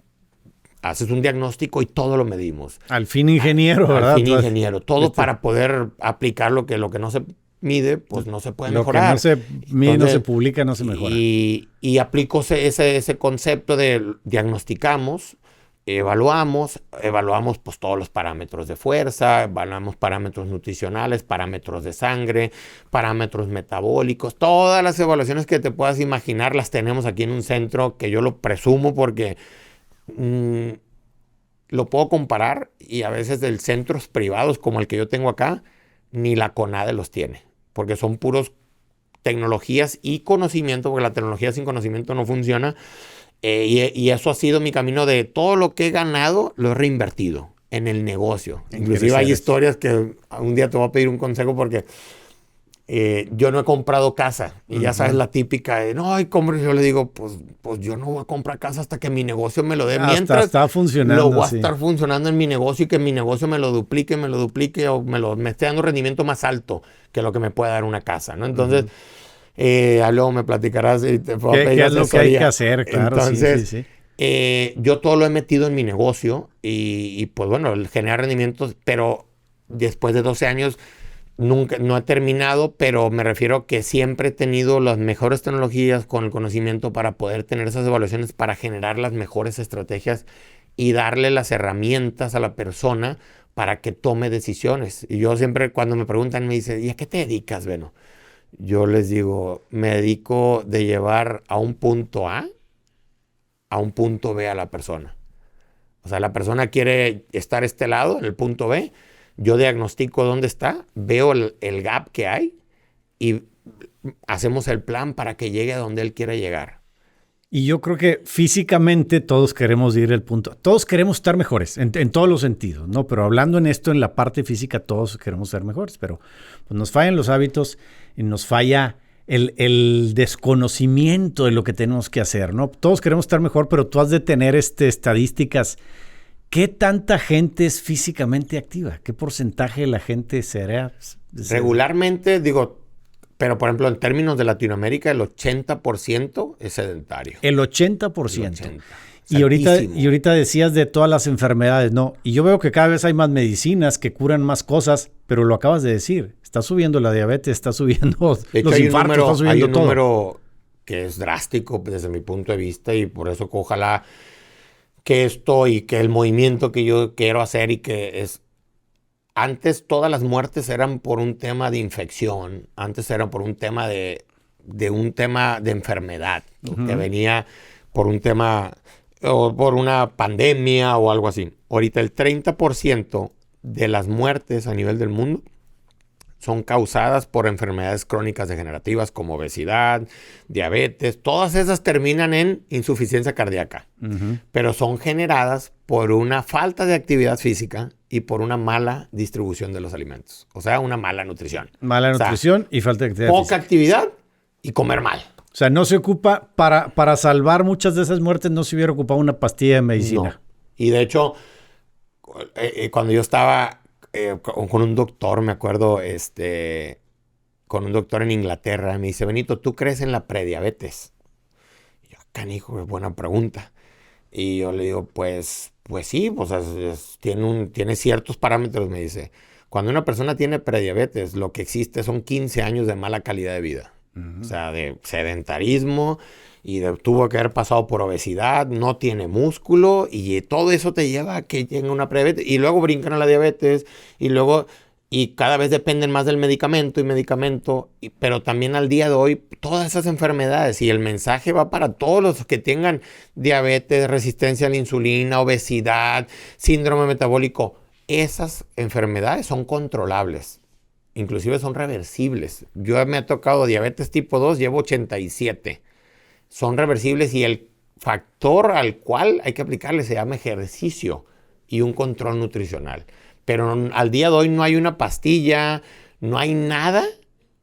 A: haces un diagnóstico y todo lo medimos.
B: Al fin ingeniero, ¿verdad?
A: Al fin ingeniero. Todo para poder aplicar lo que no se mide, pues no se puede mejorar.
B: Lo que no se mide, entonces, no se publica, no se mejora.
A: Y aplico ese concepto de diagnosticamos, evaluamos pues todos los parámetros de fuerza, evaluamos parámetros nutricionales, parámetros de sangre, parámetros metabólicos, todas las evaluaciones que te puedas imaginar las tenemos aquí en un centro que yo lo presumo porque lo puedo comparar, y a veces de centros privados como el que yo tengo acá, ni la CONADE los tiene, porque son puros tecnologías y conocimiento, porque la tecnología sin conocimiento no funciona. Y eso ha sido mi camino. De todo lo que he ganado, lo he reinvertido en el negocio. Inclusive hay historias que un día te voy a pedir un consejo porque yo no he comprado casa. Y ya sabes la típica de, no, yo le digo, pues yo no voy a comprar casa hasta que mi negocio me lo dé. Mientras
B: está funcionando,
A: lo voy a estar funcionando en mi negocio y que mi negocio me lo duplique o me esté dando rendimiento más alto que lo que me pueda dar una casa, ¿no? Entonces... luego me platicarás y te puedo pedir
B: ¿Qué es lo que hay que hacer? Claro.
A: Entonces, yo todo lo he metido en mi negocio y pues bueno, genera rendimientos, pero después de 12 años nunca, no he terminado, pero me refiero a que siempre he tenido las mejores tecnologías con el conocimiento para poder tener esas evaluaciones, para generar las mejores estrategias y darle las herramientas a la persona para que tome decisiones. Y yo siempre, cuando me preguntan, me dicen, ¿y a qué te dedicas, Beno? Yo les digo, me dedico de llevar a un punto A a un punto B a la persona. O sea, la persona quiere estar a este lado, en el punto B. Yo diagnostico dónde está, veo el gap que hay y hacemos el plan para que llegue a donde él quiera llegar.
B: Y yo creo que físicamente todos queremos ir al punto. Todos queremos estar mejores en todos los sentidos, ¿no? Pero hablando en esto, en la parte física, todos queremos ser mejores. Pero pues, nos fallan los hábitos y nos falla el desconocimiento de lo que tenemos que hacer, ¿no? Todos queremos estar mejor, pero tú has de tener estadísticas. ¿Qué tanta gente es físicamente activa? ¿Qué porcentaje de la gente será?
A: Regularmente, digo... Pero, por ejemplo, en términos de Latinoamérica, el 80% es sedentario.
B: El 80%. Y ahorita decías de todas las enfermedades, ¿no? Y yo veo que cada vez hay más medicinas que curan más cosas, pero lo acabas de decir. Está subiendo la diabetes, está subiendo
A: De hecho,
B: los infartos, está subiendo
A: hay un
B: todo.
A: número que es drástico desde mi punto de vista y por eso que ojalá que esto y que el movimiento que yo quiero hacer y que es... Antes todas las muertes eran por un tema de infección, antes eran por un tema de un tema de enfermedad, ¿no? Que venía por un tema o por una pandemia o algo así. Ahorita el 30% de las muertes a nivel del mundo son causadas por enfermedades crónicas degenerativas como obesidad, diabetes. Todas esas terminan en insuficiencia cardíaca, pero son generadas por una falta de actividad física y por una mala distribución de los alimentos. O sea, una mala nutrición.
B: Mala nutrición y falta de actividad
A: Poca
B: física.
A: actividad y comer mal.
B: O sea, no se ocupa, para salvar muchas de esas muertes no se hubiera ocupado una pastilla de medicina.
A: No. Y de hecho, cuando yo estaba con un doctor, me acuerdo, con un doctor en Inglaterra, me dice, Benito, ¿tú crees en la prediabetes? Y yo, canijo, es buena pregunta. Y yo le digo, pues sí, pues tiene ciertos parámetros, me dice. Cuando una persona tiene prediabetes, lo que existe son 15 años de mala calidad de vida. O sea, de sedentarismo y tuvo que haber pasado por obesidad, no tiene músculo y todo eso te lleva a que llegue una prediabetes. Y luego brincan a la diabetes y cada vez dependen más del medicamento, pero también al día de hoy todas esas enfermedades y el mensaje va para todos los que tengan diabetes, resistencia a la insulina, obesidad, síndrome metabólico. Esas enfermedades son controlables. Inclusive son reversibles. Yo me ha tocado diabetes tipo 2, llevo 87. Son reversibles y el factor al cual hay que aplicarle se llama ejercicio y un control nutricional. Pero al día de hoy no hay una pastilla, no hay nada,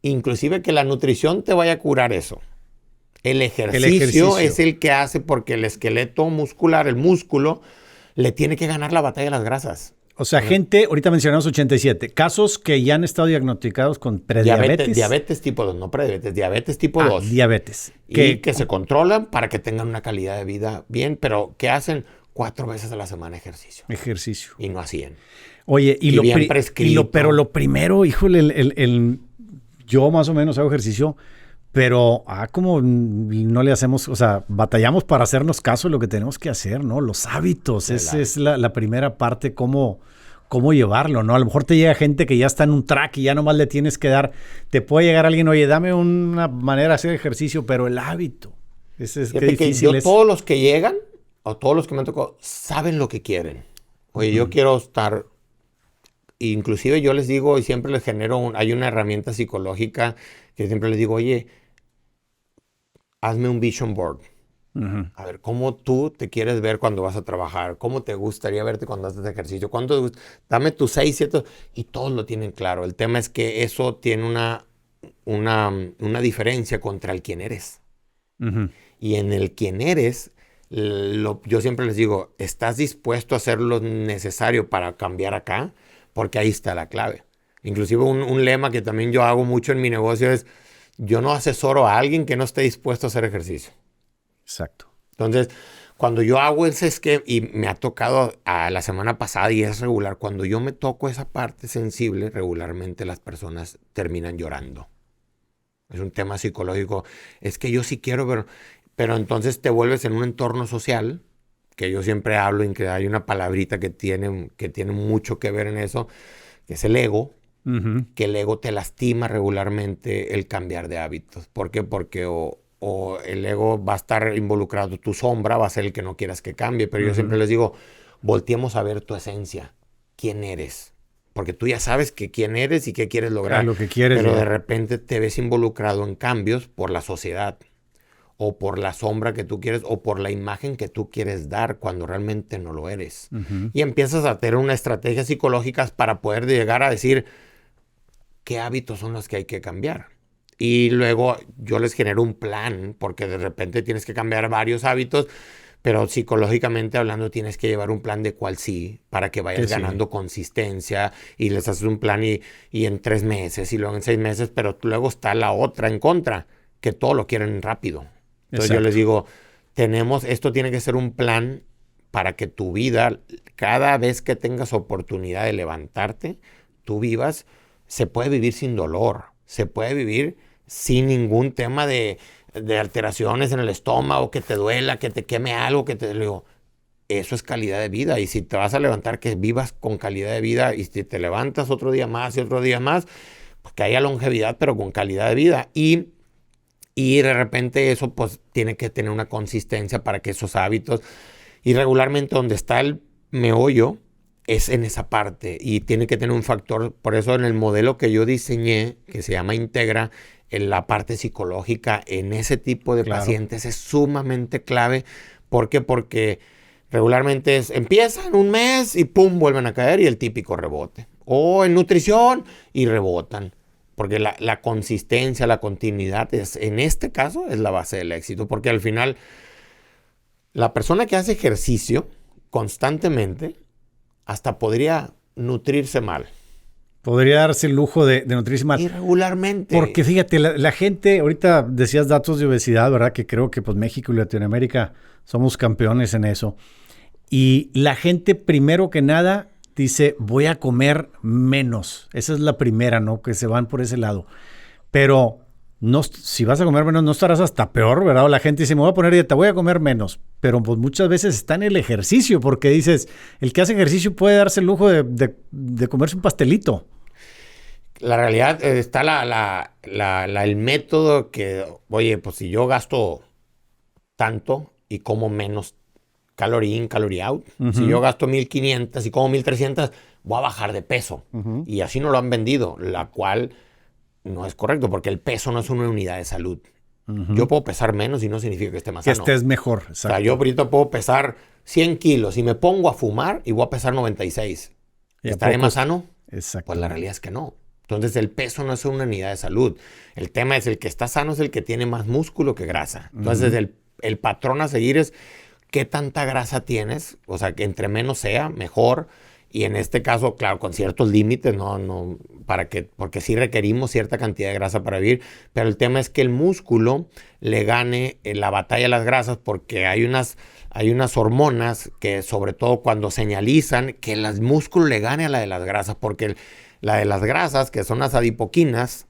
A: inclusive que la nutrición te vaya a curar eso. El ejercicio es el que hace porque el esqueleto muscular, el músculo, le tiene que ganar la batalla a las grasas.
B: O sea, gente, ahorita mencionamos 87, casos que ya han estado diagnosticados con prediabetes.
A: Diabetes tipo 2, no prediabetes, diabetes tipo 2.
B: Diabetes.
A: Y que se controlan para que tengan una calidad de vida bien, pero que hacen 4 veces a la semana ejercicio. Y no a 100.
B: Oye,
A: bien prescrito.
B: Pero lo primero, híjole, yo más o menos hago ejercicio, pero como no le hacemos, o sea, batallamos para hacernos caso de lo que tenemos que hacer, ¿no? Los hábitos, esa es la primera parte, cómo llevarlo, ¿no? A lo mejor te llega gente que ya está en un track y ya nomás le tienes que dar, te puede llegar alguien, oye, dame una manera de hacer ejercicio, pero el hábito, ese es qué difícil es.
A: Todos los que llegan, o todos los que me han tocado, saben lo que quieren. Oye, yo quiero estar... Inclusive yo les digo y siempre les genero, hay una herramienta psicológica que siempre les digo, oye, hazme un vision board. A ver, ¿cómo tú te quieres ver cuando vas a trabajar? ¿Cómo te gustaría verte cuando haces ejercicio? Dame tus 6, 7, y todos lo tienen claro. El tema es que eso tiene una diferencia contra el quién eres. Y en el quién eres, yo siempre les digo, ¿estás dispuesto a hacer lo necesario para cambiar acá? Porque ahí está la clave. Inclusive un lema que también yo hago mucho en mi negocio es, yo no asesoro a alguien que no esté dispuesto a hacer ejercicio.
B: Exacto.
A: Entonces, cuando yo hago ese esquema, y me ha tocado la semana pasada y es regular, cuando yo me toco esa parte sensible, regularmente las personas terminan llorando. Es un tema psicológico. Es que yo sí quiero, pero entonces te vuelves en un entorno social, que yo siempre hablo en que hay una palabrita que tiene mucho que ver en eso, que es el ego. Que el ego te lastima regularmente el cambiar de hábitos. ¿Por qué? Porque o el ego va a estar involucrado, tu sombra va a ser el que no quieras que cambie. Pero yo siempre les digo, volteemos a ver tu esencia. ¿Quién eres? Porque tú ya sabes quién eres y qué quieres lograr.
B: Lo que quieres.
A: Pero de repente te ves involucrado en cambios por la sociedad, o por la sombra que tú quieres, o por la imagen que tú quieres dar cuando realmente no lo eres. Y empiezas a tener unas estrategias psicológicas para poder llegar a decir qué hábitos son los que hay que cambiar. Y luego yo les genero un plan, porque de repente tienes que cambiar varios hábitos, pero psicológicamente hablando tienes que llevar un plan de cuál sí, para que vayas ganando consistencia, y les haces un plan y en 3 meses, y luego en 6 meses, pero luego está la otra en contra, que todo lo quieren rápido. Entonces yo les digo, esto tiene que ser un plan para que tu vida, cada vez que tengas oportunidad de levantarte, tú vivas, se puede vivir sin dolor, se puede vivir sin ningún tema de alteraciones en el estómago, que te duela, que te queme algo, eso es calidad de vida. Y si te vas a levantar, que vivas con calidad de vida. Y si te levantas otro día más y otro día más, pues que haya longevidad, pero con calidad de vida. Y de repente eso pues tiene que tener una consistencia para que esos hábitos... Y regularmente donde está el meollo es en esa parte. Y tiene que tener un factor. Por eso en el modelo que yo diseñé, que se llama Integra, en la parte psicológica en ese tipo de pacientes es sumamente clave. ¿Por qué? Porque regularmente empiezan un mes y pum, vuelven a caer y el típico rebote. O en nutrición y rebotan. Porque la consistencia, la continuidad, en este caso, es la base del éxito. Porque al final, la persona que hace ejercicio constantemente hasta podría nutrirse mal.
B: Podría darse el lujo de nutrirse mal.
A: Irregularmente.
B: Porque fíjate, la gente, ahorita decías datos de obesidad, ¿verdad? Que creo que pues México y Latinoamérica somos campeones en eso. Y la gente, primero que nada, dice, voy a comer menos. Esa es la primera, ¿no? Que se van por ese lado. Pero no, si vas a comer menos, no estarás hasta peor, ¿verdad? La gente dice, me voy a poner dieta, voy a comer menos. Pero pues muchas veces está en el ejercicio, porque dices, el que hace ejercicio puede darse el lujo de comerse un pastelito.
A: La realidad está el método que, oye, pues si yo gasto tanto y como menos calorie in, calorie out, si yo gasto 1,500 y como 1,300, voy a bajar de peso. Y así no lo han vendido, la cual no es correcto, porque el peso no es una unidad de salud. Yo puedo pesar menos y no significa que esté más sano.
B: Que estés mejor, exacto.
A: O sea, yo ahorita puedo pesar 100 kilos y me pongo a fumar y voy a pesar 96. ¿Estaré más sano?
B: Exacto.
A: Pues la realidad es que no. Entonces el peso no es una unidad de salud. El tema es el que está sano es el que tiene más músculo que grasa. Entonces el patrón a seguir es qué tanta grasa tienes. O sea, que entre menos sea, mejor. Y en este caso, claro, con ciertos límites, porque sí requerimos cierta cantidad de grasa para vivir. Pero el tema es que el músculo le gane en la batalla a las grasas, porque hay unas hormonas que, sobre todo cuando señalizan que el músculo le gane a la de las grasas, porque la de las grasas, que son las adipoquinas,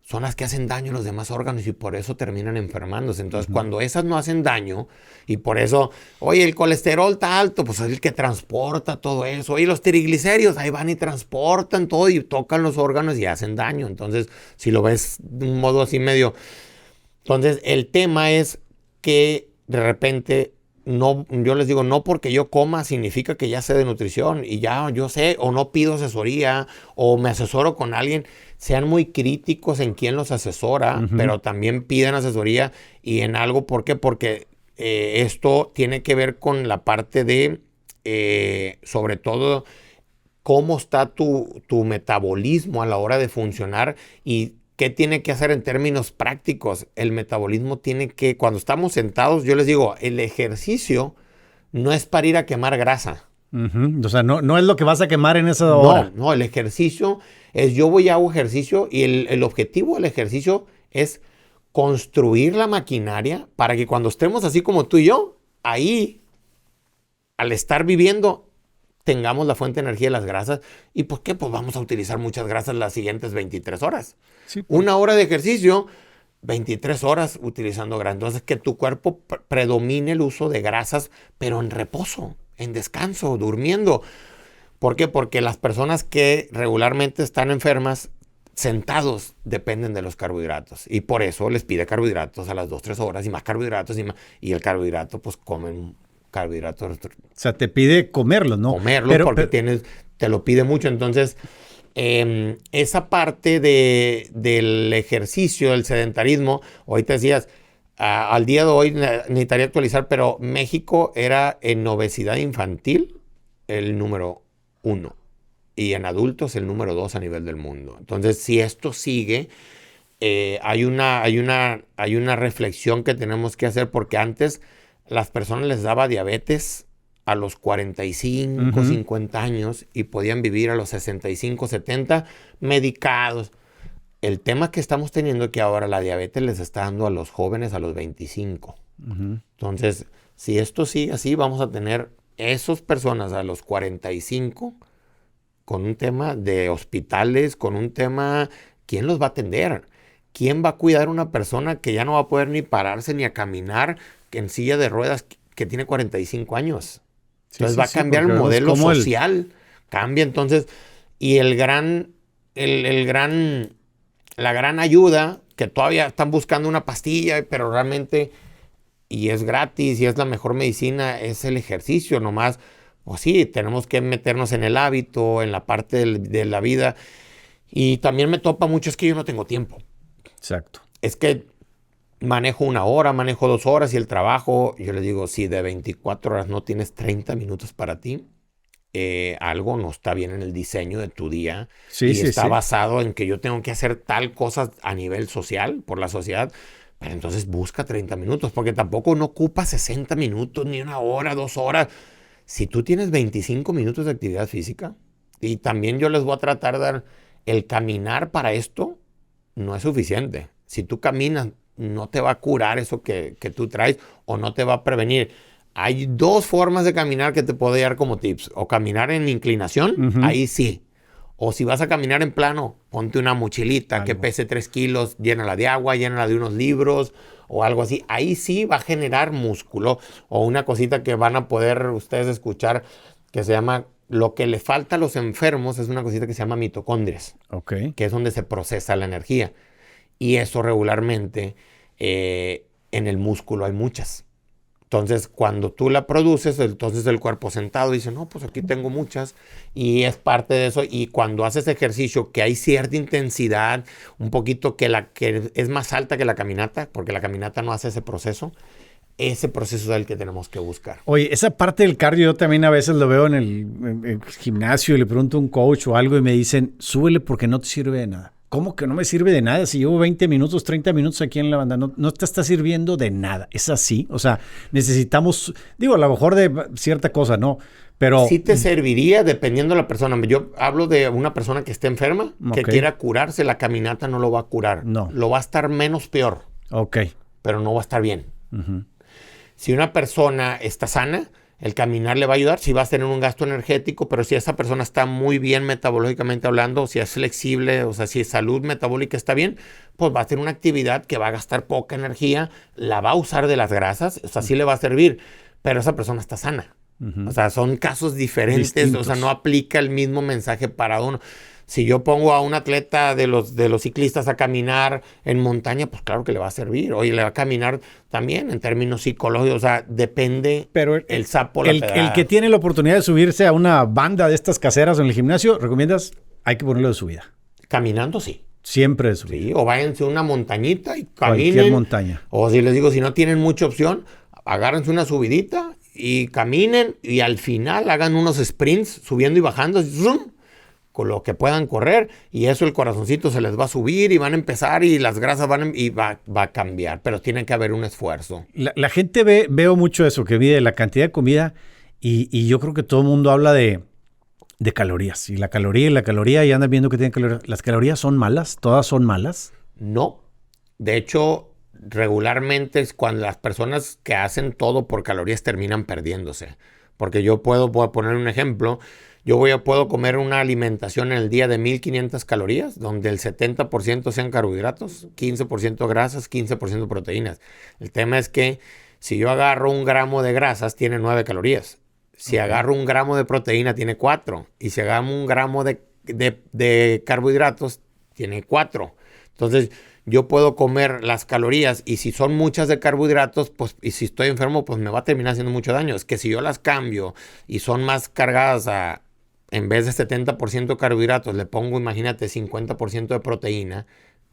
A: son las que hacen daño a los demás órganos y por eso terminan enfermándose. Entonces, cuando esas no hacen daño y por eso, oye, el colesterol está alto, pues es el que transporta todo eso. Oye, los triglicéridos, ahí van y transportan todo y tocan los órganos y hacen daño. Entonces, si lo ves de un modo así medio... Entonces, el tema es que de repente... No, yo les digo, no porque yo coma significa que ya sé de nutrición y ya yo sé, o no pido asesoría o me asesoro con alguien. Sean muy críticos en quién los asesora, pero también pidan asesoría y en algo. ¿Por qué? Porque esto tiene que ver con la parte de, sobre todo, cómo está tu metabolismo a la hora de funcionar y ¿qué tiene que hacer en términos prácticos? El metabolismo tiene que, cuando estamos sentados, yo les digo, el ejercicio no es para ir a quemar grasa.
B: O sea, no es lo que vas a quemar en esa hora.
A: No, el ejercicio es, yo voy y hago ejercicio y el objetivo del ejercicio es construir la maquinaria para que cuando estemos así como tú y yo, ahí, al estar viviendo, tengamos la fuente de energía de las grasas. ¿Y por qué? Pues vamos a utilizar muchas grasas las siguientes 23 horas. Sí, pues. 1 hora de ejercicio, 23 horas utilizando grasas. Entonces, que tu cuerpo predomine el uso de grasas, pero en reposo, en descanso, durmiendo. ¿Por qué? Porque las personas que regularmente están enfermas, sentados, dependen de los carbohidratos. Y por eso les pide carbohidratos a las 2-3 horas y más carbohidratos y el carbohidrato, pues comen carbohidratos.
B: O sea, te pide comerlo, ¿no?
A: Comerlo porque te lo pide mucho. Entonces, esa parte del ejercicio, del sedentarismo, hoy te decías, al día de hoy necesitaría actualizar, pero México era en obesidad infantil el número 1 y en adultos el número 2 a nivel del mundo. Entonces, si esto sigue, hay una reflexión que tenemos que hacer, porque antes las personas les daba diabetes a los 45, 50 años y podían vivir a los 65, 70 medicados. El tema que estamos teniendo es que ahora la diabetes les está dando a los jóvenes a los 25. Entonces, si esto sigue así, vamos a tener esas personas a los 45 con un tema de hospitales, con un tema, ¿quién los va a atender? ¿Quién va a cuidar a una persona que ya no va a poder ni pararse ni a caminar en silla de ruedas que tiene 45 años? Entonces va a cambiar el modelo social. Cambia entonces. Y la gran ayuda, que todavía están buscando una pastilla, pero realmente, y es gratis y es la mejor medicina, es el ejercicio nomás. O sí, tenemos que meternos en el hábito, en la parte de la vida. Y también me topa mucho, es que yo no tengo tiempo.
B: Exacto.
A: Es que manejo 1 hora, manejo 2 horas y el trabajo, yo les digo, si de 24 horas no tienes 30 minutos para ti, algo no está bien en el diseño de tu día. Está basado en que yo tengo que hacer tal cosa a nivel social, por la sociedad, pero entonces busca 30 minutos, porque tampoco no ocupa 60 minutos, ni 1 hora, 2 horas. Si tú tienes 25 minutos de actividad física, y también yo les voy a tratar de dar, el caminar para esto no es suficiente. Si tú caminas, no te va a curar eso que tú traes o no te va a prevenir. Hay 2 formas de caminar que te puedo dar como tips. O caminar en inclinación, ahí sí. O si vas a caminar en plano, ponte una mochilita que pese 3 kilos, llénala de agua, llénala de unos libros o algo así. Ahí sí va a generar músculo. O una cosita que van a poder ustedes escuchar que se llama, lo que le falta a los enfermos es una cosita que se llama mitocondrias. Que es donde se procesa la energía. Y eso regularmente en el músculo hay muchas. Entonces, cuando tú la produces, entonces el cuerpo sentado dice, no, pues aquí tengo muchas. Y es parte de eso. Y cuando haces ejercicio, que hay cierta intensidad, un poquito que es más alta que la caminata, porque la caminata no hace ese proceso es el que tenemos que buscar.
B: Oye, esa parte del cardio yo también a veces lo veo en el gimnasio y le pregunto a un coach o algo y me dicen, súbele porque no te sirve de nada. ¿Cómo que no me sirve de nada? Si llevo 20 minutos, 30 minutos aquí en la banda, no te está sirviendo de nada. Es así. O sea, necesitamos, digo, a lo mejor de cierta cosa, ¿no? Pero
A: sí te serviría dependiendo de la persona. Yo hablo de una persona que esté enferma, que quiera curarse. La caminata no lo va a curar.
B: No.
A: Lo va a estar menos peor. Pero no va a estar bien. Si una persona está sana, el caminar le va a ayudar, si vas a tener un gasto energético, pero si esa persona está muy bien metabológicamente hablando, si es flexible, o sea, si salud metabólica está bien, pues va a tener una actividad que va a gastar poca energía, la va a usar de las grasas, o sea, sí le va a servir, pero esa persona está sana. O sea, son casos diferentes, distintos. O sea, no aplica el mismo mensaje para uno. Si yo pongo a un atleta de los ciclistas a caminar en montaña, pues claro que le va a servir. Oye, le va a caminar también en términos psicológicos. O sea, depende. Pero el sapo, la pedrada.
B: El que tiene la oportunidad de subirse a una banda de estas caseras en el gimnasio, ¿recomiendas? Hay que ponerlo de subida.
A: Caminando, sí.
B: Siempre de subida.
A: Sí, o váyanse a una montañita y caminen.
B: Cualquier montaña.
A: O si les digo, si no tienen mucha opción, agárrense una subidita y caminen y al final hagan unos sprints subiendo y bajando. ¡Zum! Con lo que puedan correr, y eso el corazoncito se les va a subir y van a empezar y las grasas va a cambiar, pero tiene que haber un esfuerzo.
B: La gente veo mucho eso, que mide la cantidad de comida y yo creo que todo el mundo habla de calorías, y la caloría y andan viendo que tienen calorías. ¿Las calorías son malas? ¿Todas son malas?
A: No, de hecho regularmente es cuando las personas que hacen todo por calorías terminan perdiéndose, porque yo puedo poner un ejemplo. Yo puedo comer una alimentación en el día de 1500 calorías, donde el 70% sean carbohidratos, 15% grasas, 15% proteínas. El tema es que si yo agarro 1 gramo de grasas, tiene 9 calorías. Si agarro 1 gramo de proteína, tiene 4. Y si agarro 1 gramo de carbohidratos, tiene 4. Entonces, yo puedo comer las calorías y si son muchas de carbohidratos, pues, y si estoy enfermo, pues me va a terminar haciendo mucho daño. Es que si yo las cambio y son más cargadas en vez de 70% carbohidratos, le pongo, imagínate, 50% de proteína,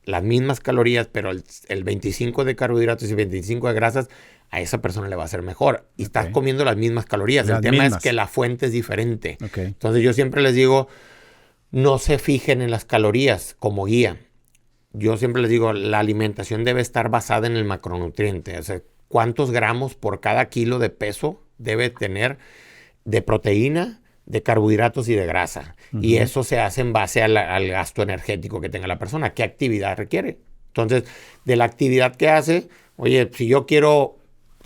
A: las mismas calorías, pero el 25% de carbohidratos y 25% de grasas, a esa persona le va a ser mejor. Y estás comiendo las mismas calorías. El tema es que la fuente es diferente. Entonces yo siempre les digo, no se fijen en las calorías como guía. Yo siempre les digo, la alimentación debe estar basada en el macronutriente. O sea, ¿cuántos gramos por cada kilo de peso debe tener de proteína, de carbohidratos y de grasa? Y eso se hace en base al gasto energético que tenga la persona. ¿Qué actividad requiere? Entonces, de la actividad que hace, oye, si yo quiero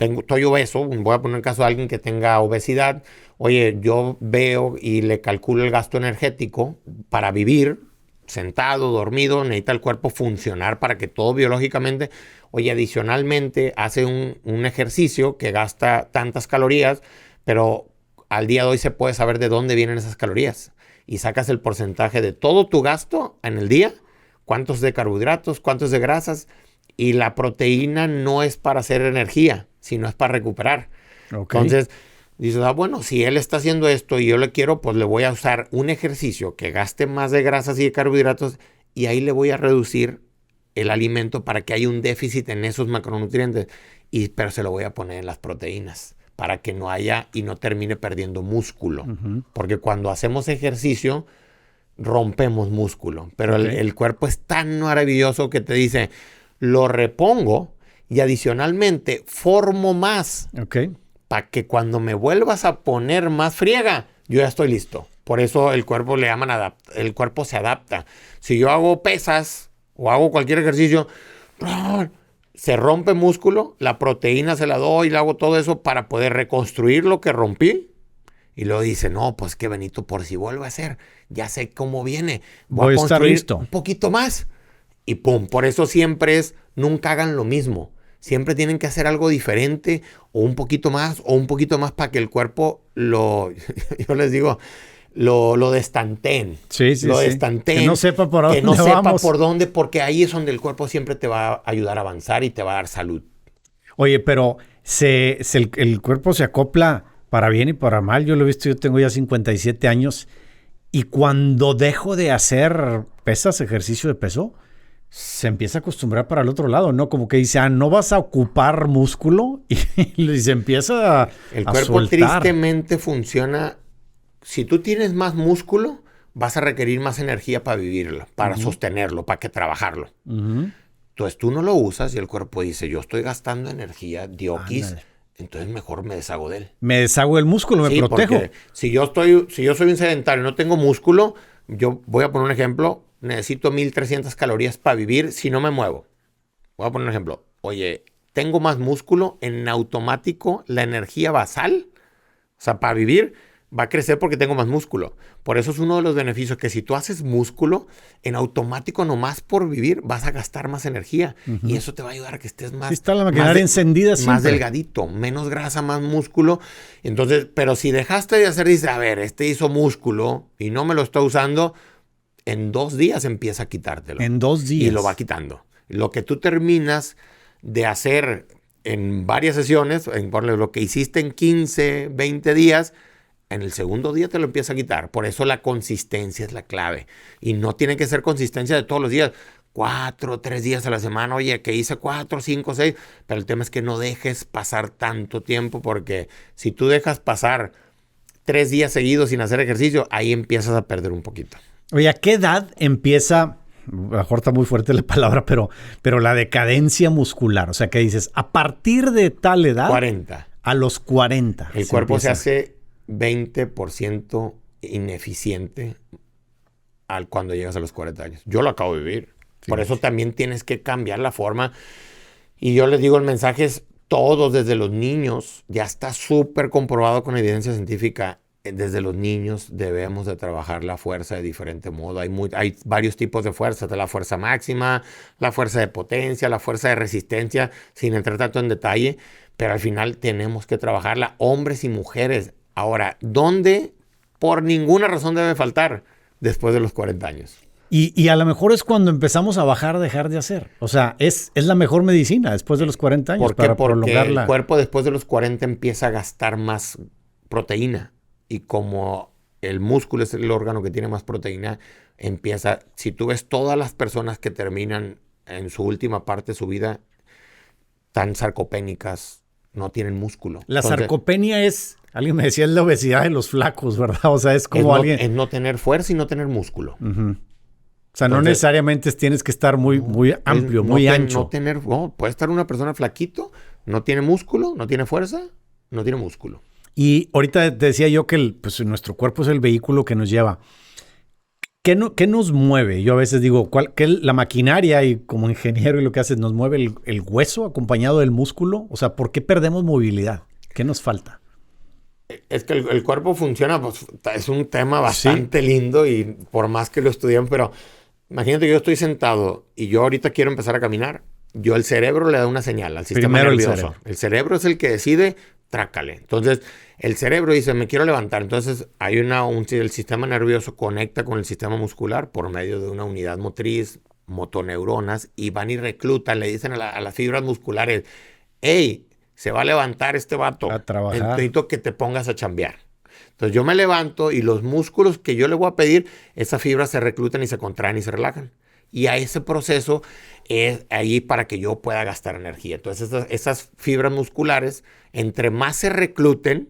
A: estoy obeso, voy a poner el caso de alguien que tenga obesidad. Oye, yo veo y le calculo el gasto energético para vivir sentado, dormido, necesita el cuerpo funcionar para que todo biológicamente. Oye, adicionalmente hace un ejercicio que gasta tantas calorías, pero al día de hoy se puede saber de dónde vienen esas calorías. Y sacas el porcentaje de todo tu gasto en el día, cuántos de carbohidratos, cuántos de grasas. Y la proteína no es para hacer energía, sino es para recuperar.
B: Okay.
A: Entonces, dices, bueno, si él está haciendo esto y yo le quiero, pues le voy a usar un ejercicio que gaste más de grasas y de carbohidratos y ahí le voy a reducir el alimento para que haya un déficit en esos macronutrientes. Pero se lo voy a poner en las proteínas para que no haya y no termine perdiendo músculo. Uh-huh. Porque cuando hacemos ejercicio, rompemos músculo. Pero el cuerpo es tan maravilloso que te dice, lo repongo y adicionalmente formo más. Para que cuando me vuelvas a poner más friega, yo ya estoy listo. Por eso el cuerpo le llaman el cuerpo se adapta. Si yo hago pesas o hago cualquier ejercicio, se rompe músculo, la proteína se la doy, le hago todo eso para poder reconstruir lo que rompí. Y luego dice, no, pues que Benito, por si vuelve a hacer, ya sé cómo viene. Voy a construir estar listo. Un poquito más. Y pum, por eso siempre nunca hagan lo mismo. Siempre tienen que hacer algo diferente o un poquito más para que el cuerpo yo les digo, lo destanteen.
B: Sí.
A: Destanteen.
B: Que no sepa por dónde
A: Que no sepa por dónde, porque ahí es donde el cuerpo siempre te va a ayudar a avanzar y te va a dar salud.
B: Oye, pero el cuerpo se acopla para bien y para mal. Yo lo he visto, yo tengo ya 57 años y cuando dejo de hacer ejercicio de peso, se empieza a acostumbrar para el otro lado, ¿no? Como que dice, no vas a ocupar músculo y se empieza a
A: El cuerpo
B: soltar.
A: Tristemente funciona. Si tú tienes más músculo, vas a requerir más energía para vivirlo, para sostenerlo, para que trabajarlo. Entonces tú no lo usas y el cuerpo dice, yo estoy gastando energía, dioquis, entonces mejor me deshago de él.
B: Me deshago del músculo, me protejo.
A: Si yo soy un sedentario y no tengo músculo, yo voy a poner un ejemplo, necesito 1,300 calorías para vivir si no me muevo. Voy a poner un ejemplo. Oye, tengo más músculo, en automático la energía basal, o sea, para vivir, va a crecer porque tengo más músculo. Por eso es uno de los beneficios que si tú haces músculo, en automático nomás por vivir vas a gastar más energía. Y eso te va a ayudar a que estés más...
B: Sí, está la maquinaria encendida siempre.
A: Más delgadito, menos grasa, más músculo. Entonces, pero si dejaste de hacer, dices, a ver, hizo músculo y no me lo está usando, en 2 días empieza a quitártelo.
B: En 2 días.
A: Y lo va quitando. Lo que tú terminas de hacer en varias sesiones, lo que hiciste en 15, 20 días, en el segundo día te lo empieza a quitar. Por eso la consistencia es la clave. Y no tiene que ser consistencia de todos los días. 4, 3 días a la semana. Oye, que hice 4, 5, 6. Pero el tema es que no dejes pasar tanto tiempo, porque si tú dejas pasar 3 días seguidos sin hacer ejercicio, ahí empiezas a perder un poquito.
B: Oye, ¿a qué edad empieza, a lo mejor está muy fuerte la palabra, pero la decadencia muscular? O sea, ¿qué dices? A partir de tal edad.
A: 40.
B: A los 40.
A: El cuerpo se hace 20% ineficiente cuando llegas a los 40 años. Yo lo acabo de vivir. Sí. Por eso también tienes que cambiar la forma. Y yo les digo, el mensaje es todos, desde los niños, ya está súper comprobado con evidencia científica. Desde los niños debemos de trabajar la fuerza de diferente modo. Hay varios tipos de fuerza. La fuerza máxima, la fuerza de potencia, la fuerza de resistencia, sin entrar tanto en detalle. Pero al final tenemos que trabajarla, hombres y mujeres. Ahora, ¿dónde por ninguna razón debe faltar? Después de los 40 años.
B: Y a lo mejor es cuando empezamos a dejar de hacer. O sea, es la mejor medicina después de los 40 años.
A: ¿Por qué? Porque el cuerpo después de los 40 empieza a gastar más proteína. Y como el músculo es el órgano que tiene más proteína, si tú ves todas las personas que terminan en su última parte de su vida tan sarcopénicas, no tienen músculo.
B: Sarcopenia alguien me decía, es la obesidad de los flacos, ¿verdad? O sea, es como
A: es no tener fuerza y no tener músculo.
B: O sea, no necesariamente tienes que estar muy amplio, muy ancho.
A: Puede estar una persona flaquito, no tiene músculo, no tiene fuerza, no tiene músculo.
B: Y ahorita te decía yo que nuestro cuerpo es el vehículo que nos lleva. ¿Qué nos mueve? Yo a veces digo, ¿qué la maquinaria y como ingeniero y lo que haces nos mueve el hueso acompañado del músculo? O sea, ¿por qué perdemos movilidad? ¿Qué nos falta?
A: Es que el cuerpo funciona, pues es un tema
B: Sí,
A: bastante lindo y por más que lo estudian, pero imagínate que yo estoy sentado y yo ahorita quiero empezar a caminar. El cerebro le da una señal al sistema
B: primero el
A: nervioso.
B: cerebro.
A: El cerebro es el que decide, trácale. Entonces, el cerebro dice, me quiero levantar. Entonces, el sistema nervioso conecta con el sistema muscular por medio de una unidad motriz, motoneuronas, y van y reclutan, le dicen a las fibras musculares, hey, se va a levantar este vato.
B: A trabajar.
A: Necesito que te pongas a chambear. Entonces yo me levanto y los músculos que yo le voy a pedir, esas fibras se reclutan y se contraen y se relajan. Y a ese proceso es ahí para que yo pueda gastar energía. Entonces esas fibras musculares, entre más se recluten,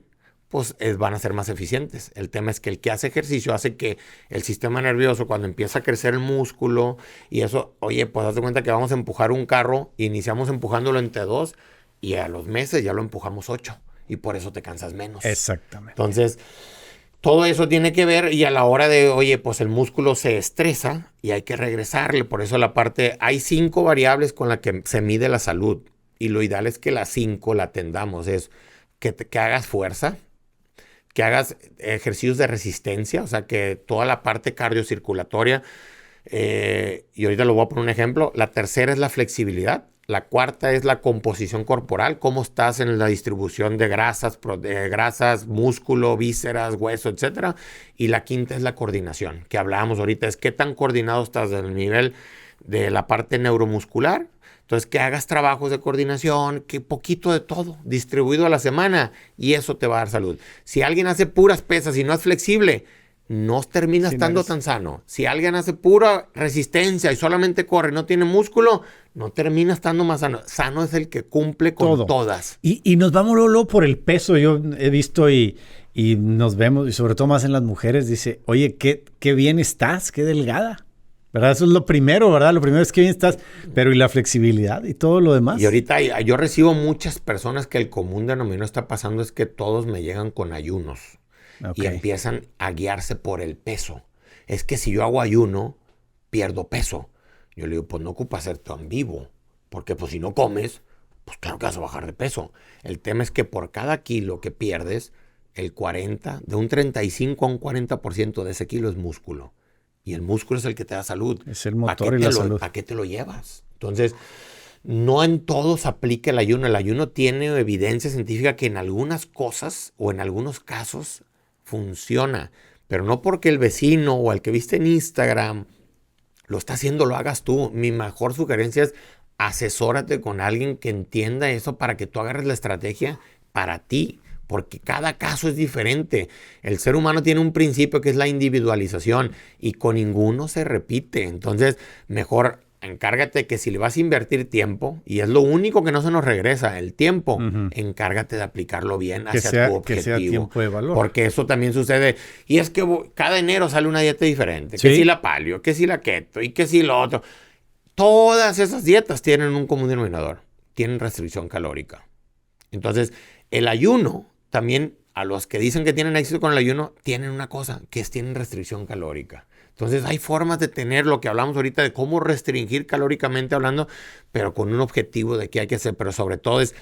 A: pues van a ser más eficientes. El tema es que el que hace ejercicio hace que el sistema nervioso, cuando empieza a crecer el músculo y eso, oye, pues haz de cuenta que vamos a empujar un carro, iniciamos empujándolo entre 2 y a los meses ya lo empujamos 8 y por eso te cansas menos.
B: Exactamente.
A: Entonces, todo eso tiene que ver y a la hora de, oye, pues el músculo se estresa y hay que regresarle. Por eso hay 5 variables con las que se mide la salud y lo ideal es que las 5 la atendamos. Es que hagas fuerza, que hagas ejercicios de resistencia, o sea, que toda la parte cardiocirculatoria, y ahorita lo voy a poner un ejemplo. La tercera es la flexibilidad. La cuarta es la composición corporal, cómo estás en la distribución de grasas, músculo, vísceras, hueso, etcétera. Y la quinta es la coordinación, que hablábamos ahorita, es qué tan coordinado estás en el nivel de la parte neuromuscular. Entonces, que hagas trabajos de coordinación, que poquito de todo, distribuido a la semana, y eso te va a dar salud. Si alguien hace puras pesas y no es flexible, no termina estando tan sano. Si alguien hace pura resistencia y solamente corre y no tiene músculo, no termina estando más sano. Sano es el que cumple con todas.
B: Y nos vamos luego por el peso. Yo he visto y nos vemos, y sobre todo más en las mujeres, dice, oye, qué bien estás, qué delgada. ¿Verdad? Eso es lo primero, ¿verdad? Lo primero es que bien estás, pero y la flexibilidad y todo lo demás.
A: Y ahorita yo recibo muchas personas que el común denominador está pasando es que todos me llegan con ayunos. Okay. Y empiezan a guiarse por el peso. Es que si yo hago ayuno, pierdo peso. Yo le digo, pues no ocupa ser tan vivo. Porque pues si no comes, pues claro que vas a bajar de peso. El tema es que por cada kilo que pierdes, de un 35 a un 40% de ese kilo es músculo. Y el músculo es el que te da salud.
B: Es el motor y la salud.
A: ¿Para qué te lo llevas? Entonces, no en todos aplica el ayuno. El ayuno tiene evidencia científica que en algunas cosas o en algunos casos funciona, pero no porque el vecino o el que viste en Instagram lo está haciendo, lo hagas tú. Mi mejor sugerencia es asesórate con alguien que entienda eso para que tú agarres la estrategia para ti, porque cada caso es diferente. El ser humano tiene un principio que es la individualización y con ninguno se repite. Entonces, mejor encárgate que si le vas a invertir tiempo, y es lo único que no se nos regresa, el tiempo, encárgate de aplicarlo bien hacia tu objetivo.
B: Que sea tiempo de valor.
A: Porque eso también sucede. Y es que cada enero sale una dieta diferente. ¿Sí? Que si la paleo, que si la keto y que si lo otro. Todas esas dietas tienen un común denominador. Tienen restricción calórica. Entonces, el ayuno también, a los que dicen que tienen éxito con el ayuno, tienen una cosa, que tienen restricción calórica. Entonces hay formas de tener lo que hablamos ahorita de cómo restringir calóricamente hablando, pero con un objetivo de qué hay que hacer. Pero sobre todo es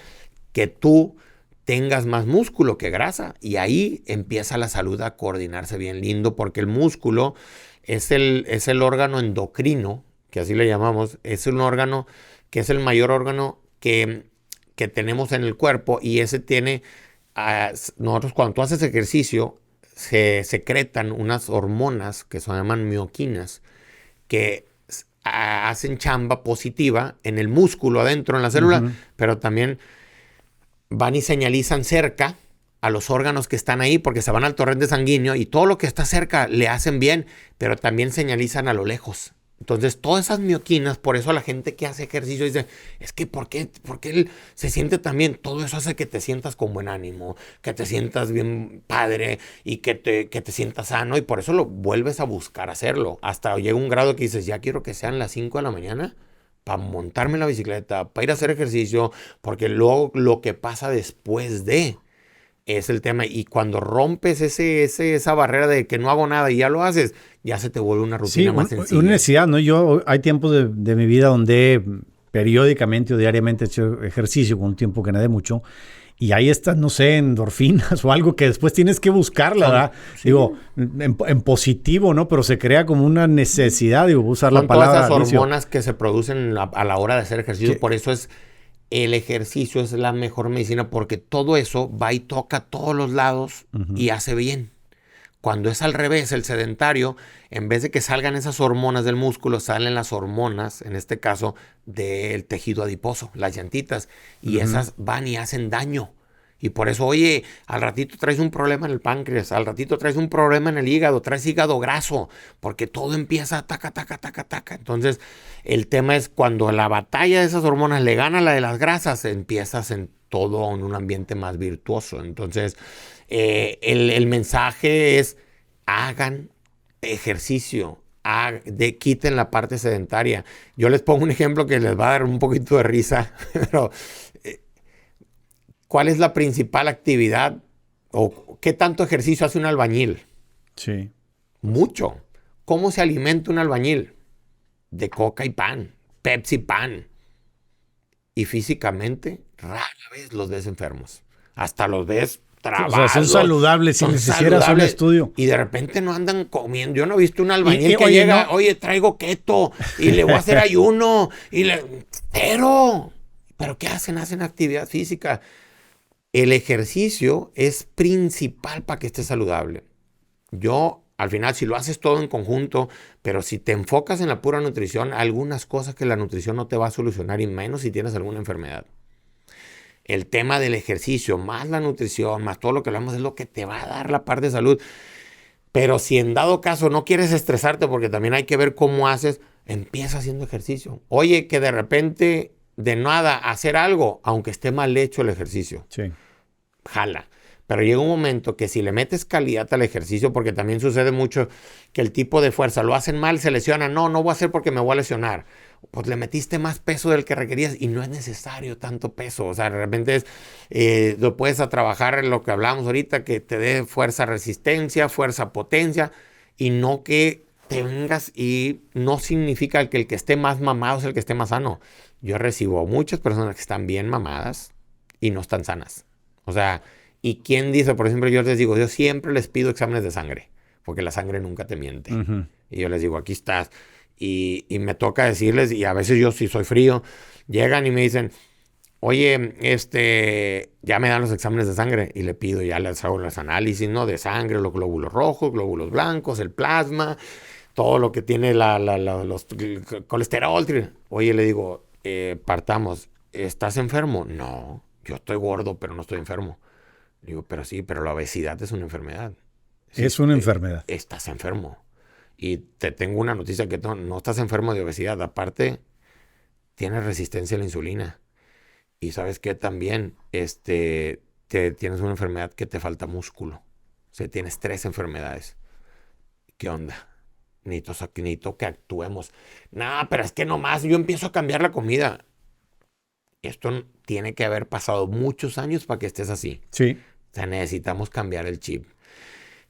A: que tú tengas más músculo que grasa y ahí empieza la salud a coordinarse bien lindo, porque el músculo es el órgano endocrino, que así le llamamos, es un órgano que es el mayor órgano que tenemos en el cuerpo y ese tiene, nosotros cuando tú haces ejercicio, se secretan unas hormonas que se llaman mioquinas que hacen chamba positiva en el músculo adentro, en la célula, pero también van y señalizan cerca a los órganos que están ahí porque se van al torrente sanguíneo y todo lo que está cerca le hacen bien, pero también señalizan a lo lejos. Entonces, todas esas mioquinas, por eso la gente que hace ejercicio dice, es que ¿por qué él se siente tan bien? Todo eso hace que te sientas con buen ánimo, que te sientas bien padre y que te sientas sano y por eso lo vuelves a buscar hacerlo. Hasta llega un grado que dices, ya quiero que sean las 5 de la mañana para montarme en la bicicleta, para ir a hacer ejercicio, porque luego lo que pasa después es el tema. Y cuando rompes esa barrera de que no hago nada y ya lo haces, ya se te vuelve una rutina más sencilla.
B: Una necesidad, ¿no? Hay tiempos de mi vida donde periódicamente o diariamente he hecho ejercicio con un tiempo que nadé mucho. Y ahí estás, no sé, endorfinas o algo que después tienes que buscarla, ¿verdad? Sí. Digo, en positivo, ¿no? Pero se crea como una necesidad, digo, usar la palabra.
A: Son todas esas hormonas que se producen a la hora de hacer ejercicio. Sí. Por eso el ejercicio es la mejor medicina, porque todo eso va y toca a todos los lados y hace bien. Cuando es al revés, el sedentario, en vez de que salgan esas hormonas del músculo, salen las hormonas, en este caso, del tejido adiposo, las llantitas, y esas van y hacen daño. Y por eso, oye, al ratito traes un problema en el páncreas, al ratito traes un problema en el hígado, traes hígado graso, porque todo empieza taca. Entonces, el tema es cuando la batalla de esas hormonas le gana a la de las grasas, empiezas en todo en un ambiente más virtuoso. Entonces, el mensaje es: hagan ejercicio, quiten la parte sedentaria. Yo les pongo un ejemplo que les va a dar un poquito de risa, pero ¿cuál es la principal actividad o qué tanto ejercicio hace un albañil?
B: Sí.
A: Mucho. ¿Cómo se alimenta un albañil? De coca y pan, Pepsi pan. Y físicamente, rara vez los ves enfermos. Hasta los ves trabados.
B: O sea, son saludables si les hicieras un estudio.
A: Y de repente no andan comiendo. Yo no he visto un albañil que llega, oye, traigo keto y le voy a hacer ayuno. Pero ¿qué hacen? Hacen actividad física. El ejercicio es principal para que estés saludable. Al final, si lo haces todo en conjunto, pero si te enfocas en la pura nutrición, algunas cosas que la nutrición no te va a solucionar, y menos si tienes alguna enfermedad. El tema del ejercicio, más la nutrición, más todo lo que hablamos, es lo que te va a dar la parte de salud. Pero si en dado caso no quieres estresarte, porque también hay que ver cómo haces, empieza haciendo ejercicio. Oye, que de repente, de nada, hacer algo, aunque esté mal hecho el ejercicio.
B: Sí.
A: Jala. Pero llega un momento que si le metes calidad al ejercicio, porque también sucede mucho que el tipo de fuerza lo hacen mal, se lesionan. No voy a hacer porque me voy a lesionar. Pues le metiste más peso del que requerías y no es necesario tanto peso. O sea, realmente lo puedes trabajar en lo que hablábamos ahorita, que te dé fuerza, resistencia, fuerza, potencia, y no que te vengas, y no significa que el que esté más mamado es el que esté más sano. Yo recibo muchas personas que están bien mamadas y no están sanas. O sea, ¿y quién dice? Por ejemplo, yo les digo, yo siempre les pido exámenes de sangre, porque la sangre nunca te miente. Y yo les digo, aquí estás. Y me toca decirles, y a veces yo, si soy frío, llegan y me dicen, oye, ya me dan los exámenes de sangre, y le pido, ya les hago los análisis, ¿no? De sangre, los glóbulos rojos, glóbulos blancos, el plasma, todo lo que tiene los colesterol. Oye, le digo, partamos, ¿estás enfermo? No, yo estoy gordo, pero no estoy enfermo. Digo, pero sí, pero la obesidad es una enfermedad. Sí,
B: es una enfermedad.
A: Estás enfermo. Y te tengo una noticia, que no estás enfermo de obesidad. Aparte, tienes resistencia a la insulina. Y ¿sabes qué? También tienes una enfermedad que te falta músculo. O sea, tienes 3 enfermedades. ¿Qué onda? Necesito que actuemos. No, pero es que nomás yo empiezo a cambiar la comida. Esto tiene que haber pasado muchos años para que estés así.
B: Sí.
A: O sea, necesitamos cambiar el chip.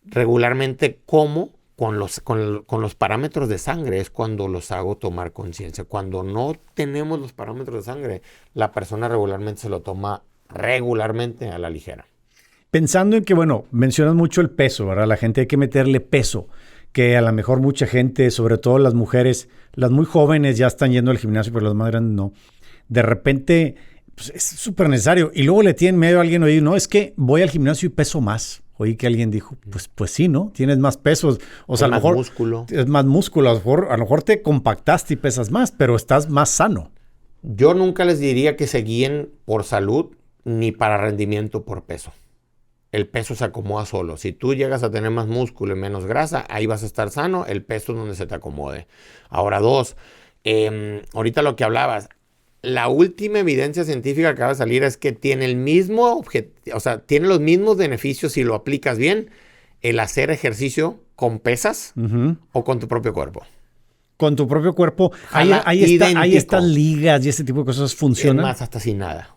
A: Regularmente, ¿cómo? Con los parámetros de sangre es cuando los hago tomar conciencia. Cuando no tenemos los parámetros de sangre, la persona regularmente se lo toma regularmente a la ligera.
B: Pensando en que, bueno, mencionas mucho el peso, ¿verdad? La gente hay que meterle peso, que a lo mejor mucha gente, sobre todo las mujeres, las muy jóvenes ya están yendo al gimnasio, pero las más grandes no. De repente, pues, es súper necesario. Y luego le tiene medio a alguien, oye, no, es que voy al gimnasio y peso más. Oí que alguien dijo, pues sí, ¿no? Tienes más pesos. O sea, a lo mejor
A: músculo.
B: Es más músculo. A lo mejor te compactaste y pesas más, pero estás más sano.
A: Yo nunca les diría que se guíen por salud ni para rendimiento por peso. El peso se acomoda solo. Si tú llegas a tener más músculo y menos grasa, ahí vas a estar sano. El peso es donde se te acomode. Ahora, 2, ahorita lo que hablabas, la última evidencia científica que acaba de salir es que tiene el mismo objetivo, o sea, tiene los mismos beneficios si lo aplicas bien, el hacer ejercicio con pesas o con tu propio cuerpo.
B: Con tu propio cuerpo. Ahí estas ligas y ese tipo de cosas funcionan.
A: Es más, hasta sin nada.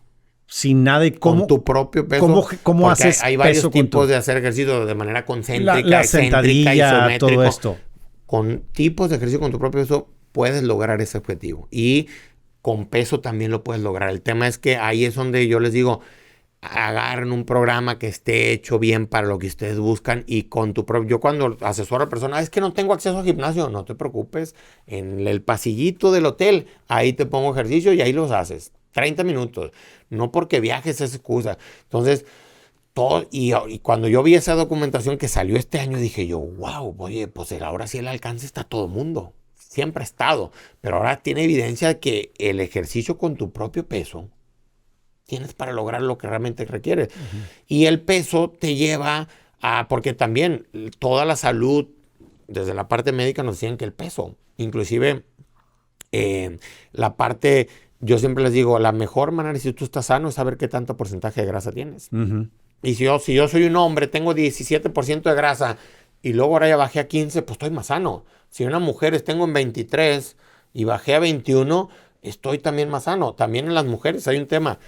B: sin nada. ¿Y cómo,
A: con tu propio peso?
B: ¿Cómo haces
A: hay varios
B: peso
A: tipos de hacer ejercicio de manera concéntrica,
B: la
A: excéntrica,
B: sentadilla,
A: isométrico.
B: todo esto?
A: Con tipos de ejercicio con tu propio peso puedes lograr ese objetivo. Y con peso también lo puedes lograr. El tema es que ahí es donde yo les digo, agarren un programa que esté hecho bien para lo que ustedes buscan y con tu propio... Yo cuando asesoro a personas, es que no tengo acceso al gimnasio, no te preocupes. En el pasillito del hotel, ahí te pongo ejercicio y ahí los haces. 30 minutos. No porque viajes es excusa. Entonces, todo, y cuando yo vi esa documentación que salió este año, dije yo, wow, oye, pues ahora sí el alcance está a todo mundo. Siempre ha estado. Pero ahora tiene evidencia de que el ejercicio con tu propio peso tienes para lograr lo que realmente requieres. Y el peso te lleva a... Porque también toda la salud, desde la parte médica, nos decían que el peso, inclusive la parte... Yo siempre les digo, la mejor manera, si tú estás sano, es saber qué tanto porcentaje de grasa tienes. Y si yo soy un hombre, tengo 17% de grasa y luego ahora ya bajé a 15, pues estoy más sano. Si una mujer tengo en 23 y bajé a 21, estoy también más sano. También en las mujeres hay un tema.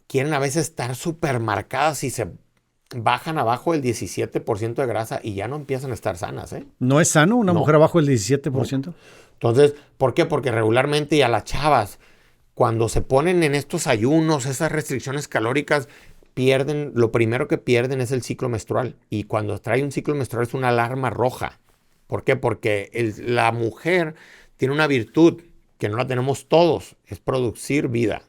A: Quieren a veces estar súper marcadas y se bajan abajo el 17% de grasa y ya no empiezan a estar sanas, ¿eh?
B: ¿No es sano una mujer abajo del 17%?
A: No. Entonces, ¿por qué? Porque regularmente y a las chavas, cuando se ponen en estos ayunos, esas restricciones calóricas, pierden, lo primero que pierden es el ciclo menstrual. Y cuando trae un ciclo menstrual es una alarma roja. ¿Por qué? Porque la mujer tiene una virtud que no la tenemos todos, es producir vida.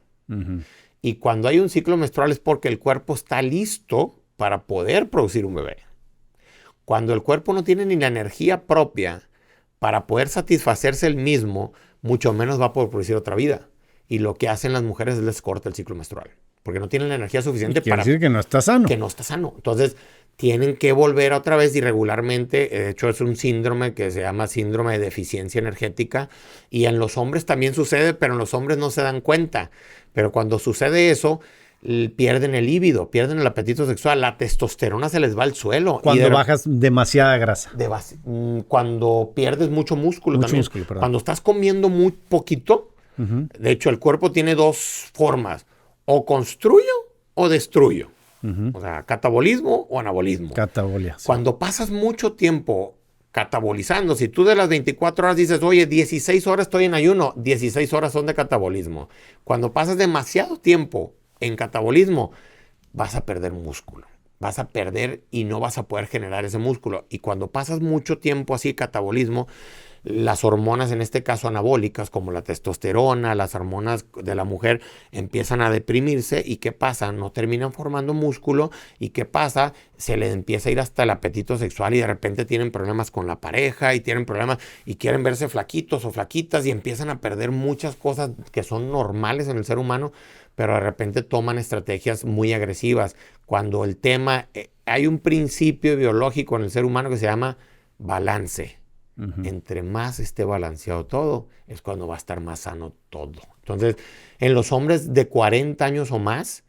A: Y cuando hay un ciclo menstrual es porque el cuerpo está listo para poder producir un bebé. Cuando el cuerpo no tiene ni la energía propia para poder satisfacerse el mismo, mucho menos va a poder producir otra vida. Y lo que hacen las mujeres es les corta el ciclo menstrual. Porque no tienen la energía suficiente
B: para... Quiere decir que no está sano.
A: Que no está sano. Entonces, tienen que volver otra vez irregularmente. De hecho, es un síndrome que se llama síndrome de deficiencia energética. Y en los hombres también sucede, pero en los hombres no se dan cuenta. Pero cuando sucede eso, pierden el líbido, pierden el apetito sexual. La testosterona se les va al suelo.
B: Cuando bajas demasiada grasa.
A: Cuando pierdes mucho músculo también. Cuando estás comiendo muy poquito. De hecho, el cuerpo tiene dos formas. O construyo o destruyo. O sea, catabolismo o anabolismo.
B: Catabolia. Sí.
A: Cuando pasas mucho tiempo catabolizando, si tú de las 24 horas dices, oye, 16 horas estoy en ayuno, 16 horas son de catabolismo. Cuando pasas demasiado tiempo en catabolismo, vas a perder músculo. Vas a perder y no vas a poder generar ese músculo. Y cuando pasas mucho tiempo así, catabolismo, las hormonas, en este caso anabólicas, como la testosterona, las hormonas de la mujer, empiezan a deprimirse. ¿Y qué pasa? No terminan formando músculo. ¿Y qué pasa? Se les empieza a ir hasta el apetito sexual y de repente tienen problemas con la pareja y tienen problemas y quieren verse flaquitos o flaquitas y empiezan a perder muchas cosas que son normales en el ser humano, pero de repente toman estrategias muy agresivas. Cuando el tema, hay un principio biológico en el ser humano que se llama balance. Entre más esté balanceado todo, es cuando va a estar más sano todo. Entonces, en los hombres de 40 años o más,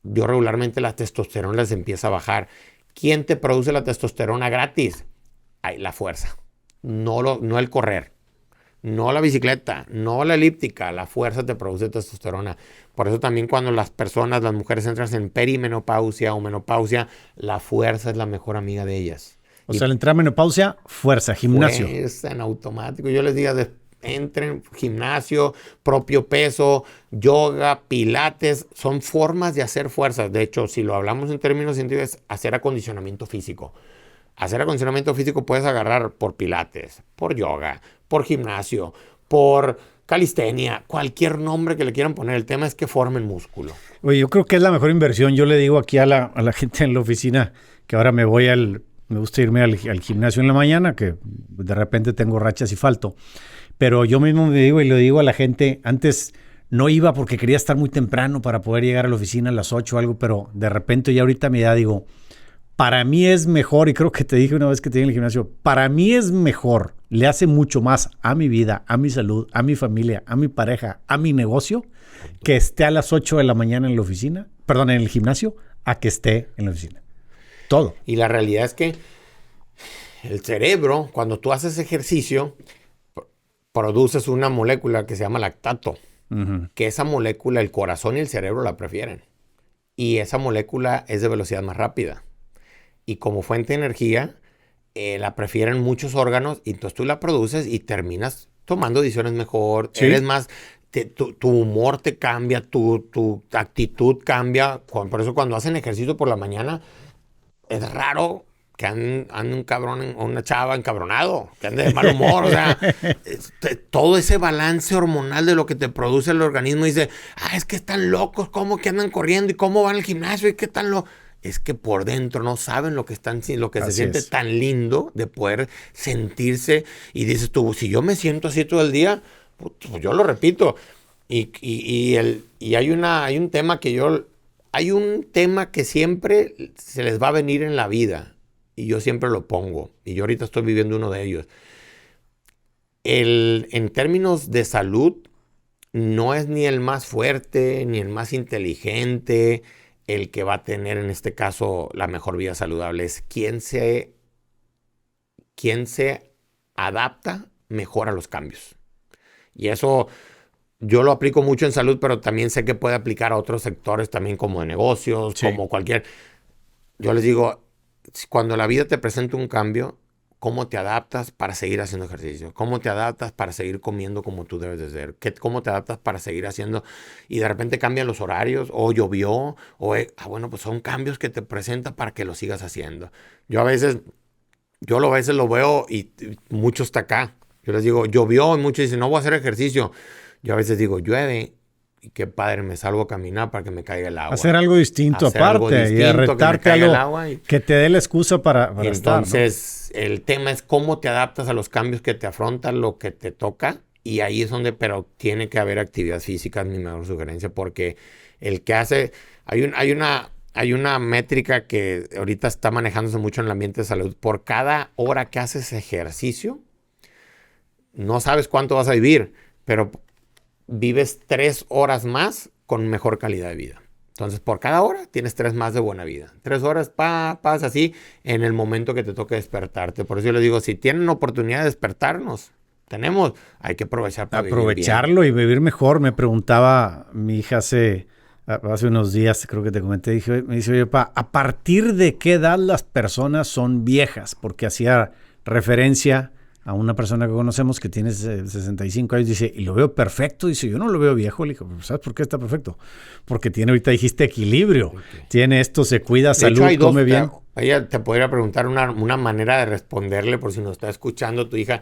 A: yo regularmente la testosterona les empieza a bajar. ¿Quién te produce la testosterona gratis? Ay, la fuerza. No el correr. No la bicicleta, no la elíptica, la fuerza te produce testosterona. Por eso también cuando las mujeres entran en perimenopausia o menopausia, la fuerza es la mejor amiga de ellas.
B: O sea, al entrar a menopausia, fuerza, gimnasio.
A: Fuerza en automático. Yo les digo, entren, gimnasio, propio peso, yoga, pilates, son formas de hacer fuerza. De hecho, si lo hablamos en términos científicos, es hacer acondicionamiento físico. Hacer acondicionamiento físico puedes agarrar por pilates, por yoga, por gimnasio, por calistenia, cualquier nombre que le quieran poner. El tema es que formen músculo.
B: Oye, yo creo que es la mejor inversión. Yo le digo aquí a la gente en la oficina que ahora me gusta irme al gimnasio en la mañana, que de repente tengo rachas y falto. Pero yo mismo me digo y le digo a la gente, antes no iba porque quería estar muy temprano para poder llegar a la oficina a las 8 o algo, pero de repente ya ahorita a mi edad digo, para mí es mejor, y creo que te dije una vez que te vi en el gimnasio, para mí es mejor, le hace mucho más a mi vida, a mi salud, a mi familia, a mi pareja, a mi negocio, que esté a las 8 de la mañana en la oficina, en el gimnasio, a que esté en la oficina. Todo.
A: Y la realidad es que el cerebro, cuando tú haces ejercicio, produces una molécula que se llama lactato, que esa molécula el corazón y el cerebro la prefieren. y esa molécula es de velocidad más rápida. Y como fuente de energía, la prefieren muchos órganos y entonces tú la produces y terminas tomando decisiones mejor,
B: Sí.
A: eres más, tu humor te cambia, tu actitud cambia. Por eso cuando hacen ejercicio por la mañana, es raro que ande un cabrón o una chava encabronado, que ande de mal humor. O sea, todo ese balance hormonal de lo que te produce el organismo, dice, es que están locos, ¿cómo que andan corriendo y cómo van al gimnasio y qué tan lo... Es que por dentro no saben lo que están, lo que se
B: Así
A: siente
B: es.
A: tan lindo de poder sentirse. Y dices tú, si yo me siento así todo el día, pues yo lo repito. Y hay un tema hay un tema que siempre se les va a venir en la vida. Y yo siempre lo pongo. Y yo ahorita estoy viviendo uno de ellos. En términos de salud, no es ni el más fuerte, ni el más inteligente el que va a tener en este caso la mejor vida saludable. Es quien se adapta mejor a los cambios. Y eso yo lo aplico mucho en salud, pero también sé que puede aplicar a otros sectores también como de negocios,
B: Sí.
A: como cualquier... Yo les digo, cuando la vida te presenta un cambio, ¿cómo te adaptas para seguir haciendo ejercicio? ¿Cómo te adaptas para seguir comiendo como tú debes de ser? ¿Cómo te adaptas para seguir haciendo? Y de repente cambian los horarios, o llovió, o bueno, pues son cambios que te presenta para que lo sigas haciendo. Yo a veces lo veo y mucho está acá. Yo les digo, llovió y muchos dicen, no voy a hacer ejercicio. Yo a veces digo, llueve y qué padre, me salgo a caminar para que me caiga el agua.
B: Hacer algo distinto
A: Hacer algo
B: aparte y
A: distinto,
B: retarte
A: que me caiga
B: algo
A: el agua
B: que te dé la excusa para estar, ¿no?
A: entonces, el tema es cómo te adaptas a los cambios que te afrontan, lo que te toca. Y ahí es donde, pero tiene que haber actividad física, es mi mejor sugerencia, porque el que hace, hay una métrica que ahorita está manejándose mucho en el ambiente de salud. Por cada hora que haces ejercicio, no sabes cuánto vas a vivir, pero vives 3 horas más con mejor calidad de vida. Entonces, por cada hora tienes 3 más de buena vida. 3 horas, pasa así en el momento que te toque despertarte. Por eso yo les digo, si tienen oportunidad de despertarnos, hay que aprovechar para
B: aprovecharlo y vivir mejor. Me preguntaba mi hija hace unos días, creo que te comenté, me dice, oye, pa, ¿a partir de qué edad las personas son viejas? Porque hacía referencia a una persona que conocemos que tiene 65 años, dice, y lo veo perfecto, dice, yo no lo veo viejo. Le digo, ¿sabes por qué está perfecto? Porque tiene, ahorita dijiste, equilibrio, tiene esto, se cuida, salud, come bien.
A: Ella te podría preguntar una manera de responderle, por si nos está escuchando tu hija.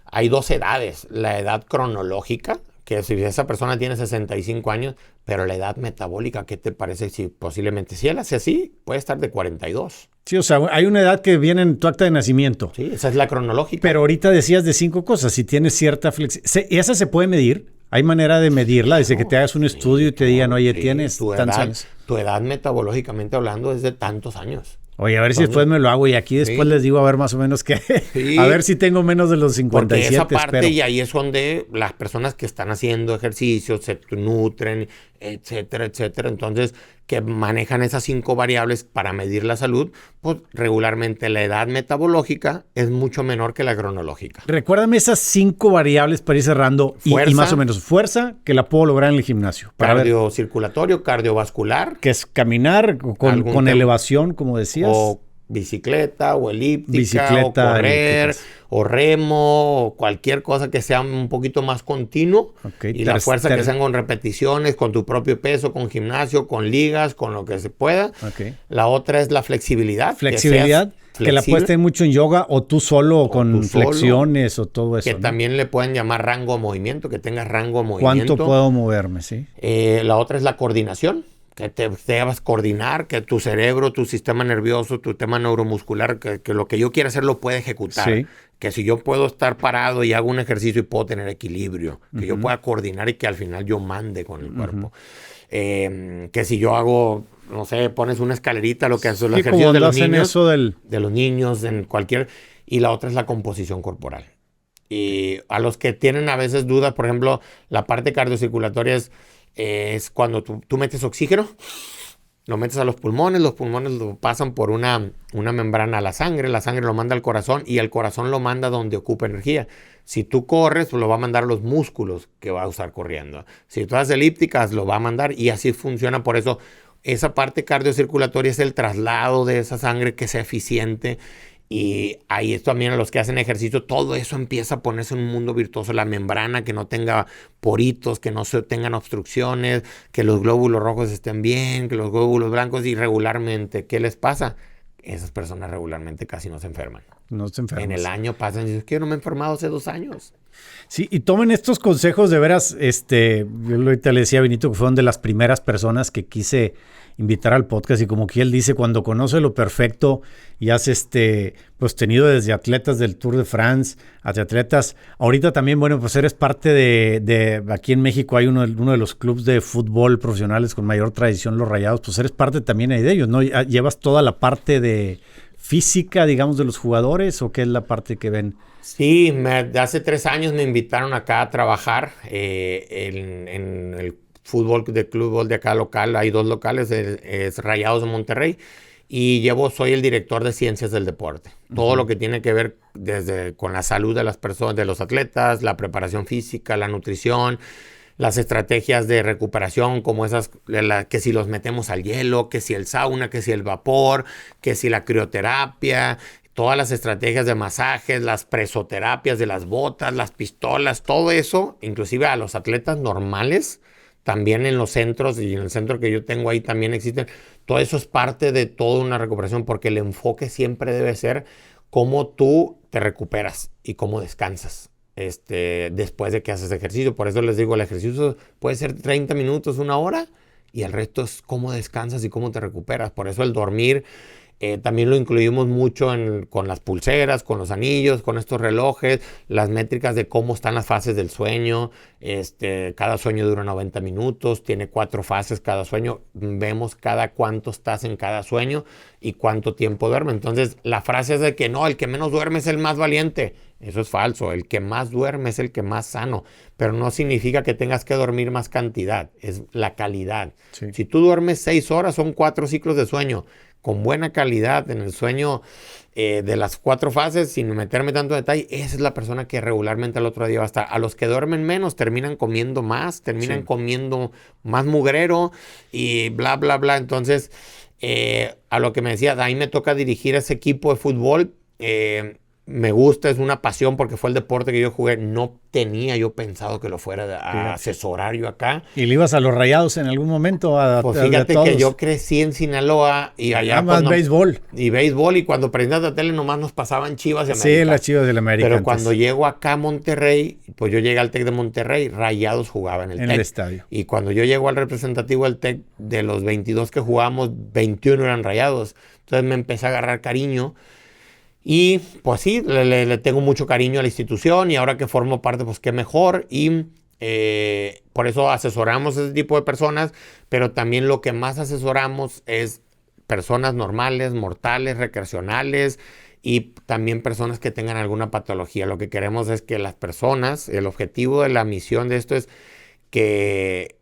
A: Hay 2 edades, la edad cronológica, que si esa persona tiene 65 años, pero la edad metabólica, ¿qué te parece? Si posiblemente, si él hace así, puede estar de 42.
B: Sí, o sea, hay una edad que viene en tu acta de nacimiento.
A: Sí, esa es la cronológica.
B: Pero ahorita decías de 5 cosas. Si tienes cierta flexibilidad. ¿Esa se puede medir? ¿Hay manera de medirla? Desde que te hagas un estudio y te digan, oye, tienes tantos años.
A: Tu edad metabólogamente hablando es de tantos años.
B: Oye, a ver si después me lo hago y aquí después les digo a ver más o menos qué. Sí. A ver si tengo menos de los 57.
A: Porque esa parte, espero. Y ahí es donde las personas que están haciendo ejercicio se nutren, etcétera, etcétera. Entonces, que manejan esas 5 variables para medir la salud, pues regularmente la edad metabológica es mucho menor que la cronológica.
B: Recuérdame esas 5 variables para ir cerrando y más o menos fuerza que la puedo lograr en el gimnasio.
A: Cardiocirculatorio, cardiovascular.
B: Que es caminar con elevación, como decías.
A: O bicicleta, o elíptica, o correr, elípticas. O remo, o cualquier cosa que sea un poquito más continuo. Okay, y la fuerza que sean con repeticiones, con tu propio peso, con gimnasio, con ligas, con lo que se pueda. Okay. La otra es la flexibilidad.
B: Flexibilidad, que la puedes tener mucho en yoga, o tú solo, o con flexiones, o todo eso.
A: Que también le pueden llamar rango de movimiento, que tengas rango de movimiento.
B: ¿Cuánto puedo moverme? Sí.
A: La otra es la coordinación. Que te debas coordinar, que tu cerebro, tu sistema nervioso, tu tema neuromuscular, que lo que yo quiera hacer lo puede ejecutar. Sí. Que si yo puedo estar parado y hago un ejercicio y puedo tener equilibrio, que yo pueda coordinar y que al final yo mande con el cuerpo. Que si yo hago, no sé, pones una escalerita, lo que hacen los ejercicios de los niños. Eso de los niños, en cualquier... Y la otra es la composición corporal. Y a los que tienen a veces dudas, por ejemplo, la parte cardiocirculatoria es cuando tú metes oxígeno, lo metes a los pulmones lo pasan por una membrana a la sangre lo manda al corazón y el corazón lo manda donde ocupa energía. Si tú corres, pues lo va a mandar a los músculos que va a usar corriendo. Si tú haces elípticas, lo va a mandar y así funciona. Por eso esa parte cardiocirculatoria es el traslado de esa sangre que sea eficiente. Y ahí es también a los que hacen ejercicio, todo eso empieza a ponerse en un mundo virtuoso. La membrana que no tenga poritos, que no se tengan obstrucciones, que los glóbulos rojos estén bien, que los glóbulos blancos. Y regularmente, ¿qué les pasa? Esas personas regularmente casi no se enferman.
B: No se enferman.
A: En el año pasan y dicen, que yo no me he enfermado hace 2 años.
B: Sí, y tomen estos consejos de veras. Yo ahorita le decía a Benito que fueron de las primeras personas que quise invitar al podcast, y como que él dice, cuando conoce lo perfecto y has pues tenido desde atletas del Tour de France hasta atletas, ahorita también, bueno, pues eres parte de aquí en México hay uno de los clubes de fútbol profesionales con mayor tradición, los Rayados, pues eres parte también ahí de ellos, ¿no? ¿Llevas toda la parte de física, digamos, de los jugadores, o qué es la parte que ven?
A: Sí, hace 3 años me invitaron acá a trabajar en el fútbol de club de acá local. Hay 2 locales, es Rayados de Monterrey, y soy el director de ciencias del deporte. Todo lo que tiene que ver desde con la salud de las personas, de los atletas, la preparación física, la nutrición, las estrategias de recuperación, como esas, que si los metemos al hielo, que si el sauna, que si el vapor, que si la crioterapia, todas las estrategias de masajes, las presoterapias de las botas, las pistolas, todo eso, inclusive a los atletas normales, también en los centros, y en el centro que yo tengo ahí también existen. Todo eso es parte de toda una recuperación, porque el enfoque siempre debe ser cómo tú te recuperas y cómo descansas después de que haces ejercicio. Por eso les digo, el ejercicio puede ser 30 minutos, 1 hora, y el resto es cómo descansas y cómo te recuperas. Por eso el dormir también lo incluimos mucho con las pulseras, con los anillos, con estos relojes, las métricas de cómo están las fases del sueño. Cada sueño dura 90 minutos, tiene 4 fases cada sueño. Vemos cada cuánto estás en cada sueño y cuánto tiempo duerme. Entonces, la frase es de que no, el que menos duerme es el más valiente. Eso es falso. El que más duerme es el que más sano. Pero no significa que tengas que dormir más cantidad, es la calidad. Sí. Si tú duermes 6 horas, son 4 ciclos de sueño. Con buena calidad en el sueño de las 4 fases, sin meterme tanto en detalle, esa es la persona que regularmente al otro día va a estar. A los que duermen menos terminan comiendo más, terminan comiendo más mugrero y bla, bla, bla. Entonces, a lo que me decía, ahí me toca dirigir ese equipo de fútbol. Me gusta, es una pasión porque fue el deporte que yo jugué. No tenía yo pensado que lo fuera a asesorar yo acá.
B: ¿Y le ibas a los Rayados en algún momento?
A: Pues fíjate que yo crecí en Sinaloa y allá
B: más béisbol.
A: Y béisbol, y cuando prendías la tele nomás nos pasaban Chivas de América.
B: Sí, las Chivas del América.
A: Pero cuando llego acá a Monterrey, pues yo llegué al TEC de Monterrey, Rayados jugaba en el TEC.
B: En el estadio.
A: Y cuando yo llego al representativo del TEC, de los 22 que jugábamos, 21 eran Rayados. Entonces me empecé a agarrar cariño. Y pues sí, le tengo mucho cariño a la institución, y ahora que formo parte, pues qué mejor. Y por eso asesoramos a ese tipo de personas, pero también lo que más asesoramos es personas normales, mortales, recreacionales, y también personas que tengan alguna patología. Lo que queremos es que las personas, el objetivo de la misión de esto es que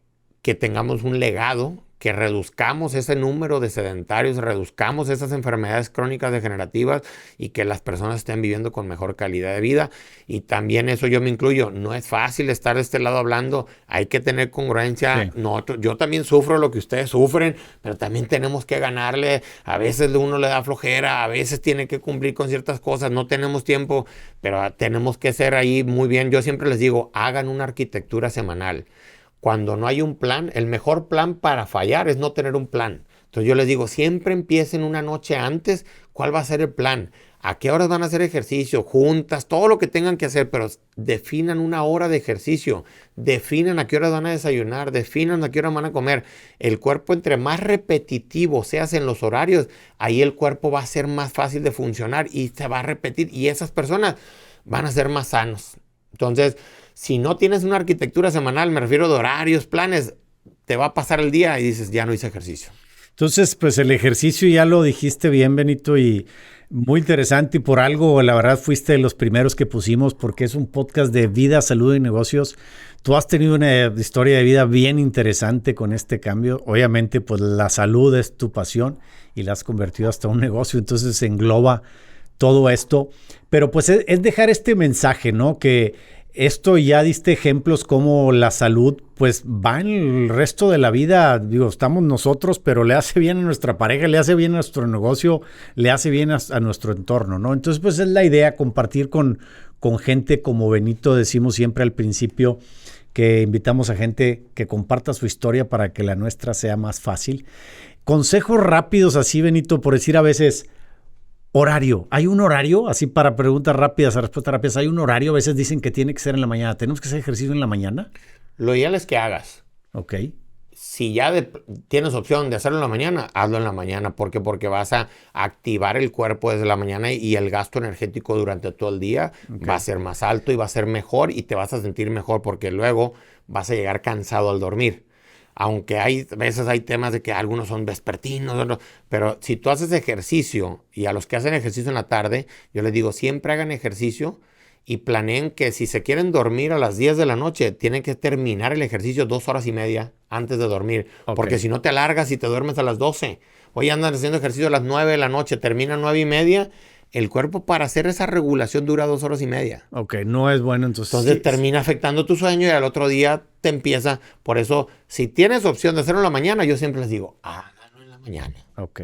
A: tengamos un legado, que reduzcamos ese número de sedentarios, reduzcamos esas enfermedades crónicas degenerativas, y que las personas estén viviendo con mejor calidad de vida. Y también eso yo me incluyo. No es fácil estar de este lado hablando, hay que tener congruencia. Sí. Yo también sufro lo que ustedes sufren, pero también tenemos que ganarle. A veces uno le da flojera, a veces tiene que cumplir con ciertas cosas, no tenemos tiempo, pero tenemos que ser ahí muy bien. Yo siempre les digo, hagan una arquitectura semanal. Cuando no hay un plan, el mejor plan para fallar es no tener un plan. Entonces yo les digo, siempre empiecen una noche antes. ¿Cuál va a ser el plan? ¿A qué horas van a hacer ejercicio? Juntas, todo lo que tengan que hacer, pero definan una hora de ejercicio. Definan a qué horas van a desayunar. Definan a qué horas van a comer. El cuerpo, entre más repetitivo seas en los horarios, ahí el cuerpo va a ser más fácil de funcionar y se va a repetir. Y esas personas van a ser más sanos. Entonces, si no tienes una arquitectura semanal, me refiero de horarios, planes, te va a pasar el día y dices, ya no hice ejercicio.
B: Entonces, pues el ejercicio ya lo dijiste bien, Benito, y muy interesante, y por algo, la verdad, fuiste de los primeros que pusimos, porque es un podcast de vida, salud y negocios. Tú has tenido una historia de vida bien interesante con este cambio. Obviamente, pues la salud es tu pasión y la has convertido hasta un negocio, entonces engloba todo esto. Pero pues es dejar este mensaje, ¿no? Que esto ya diste ejemplos como la salud, pues va en el resto de la vida. Digo, estamos nosotros, pero le hace bien a nuestra pareja, le hace bien a nuestro negocio, le hace bien a nuestro entorno, ¿no? Entonces, pues es la idea compartir con gente como Benito, decimos siempre al principio, que invitamos a gente que comparta su historia para que la nuestra sea más fácil. Consejos rápidos así, Benito, por decir a veces, horario. ¿Hay un horario? Así para preguntas rápidas, respuestas rápidas. ¿Hay un horario? A veces dicen que tiene que ser en la mañana. ¿Tenemos que hacer ejercicio en la mañana?
A: Lo ideal es que hagas.
B: Ok.
A: Si ya tienes opción de hacerlo en la mañana, hazlo en la mañana. ¿Por qué? Porque vas a activar el cuerpo desde la mañana y el gasto energético durante todo el día va a ser más alto y va a ser mejor y te vas a sentir mejor porque luego vas a llegar cansado al dormir. Aunque a veces hay temas de que algunos son vespertinos, otros, pero si tú haces ejercicio y a los que hacen ejercicio en la tarde, yo les digo, siempre hagan ejercicio y planeen que si se quieren dormir a las 10 de la noche, tienen que terminar el ejercicio 2 horas y media antes de dormir. Okay. Porque si no te alargas y te duermes a las 12. Hoy andan haciendo ejercicio a las 9 de la noche, termina 9:30. El cuerpo para hacer esa regulación dura 2 horas y media.
B: Ok, no es bueno entonces.
A: Entonces termina afectando tu sueño y al otro día te empieza. Por eso, si tienes opción de hacerlo en la mañana, yo siempre les digo, háganlo en la mañana.
B: Ok.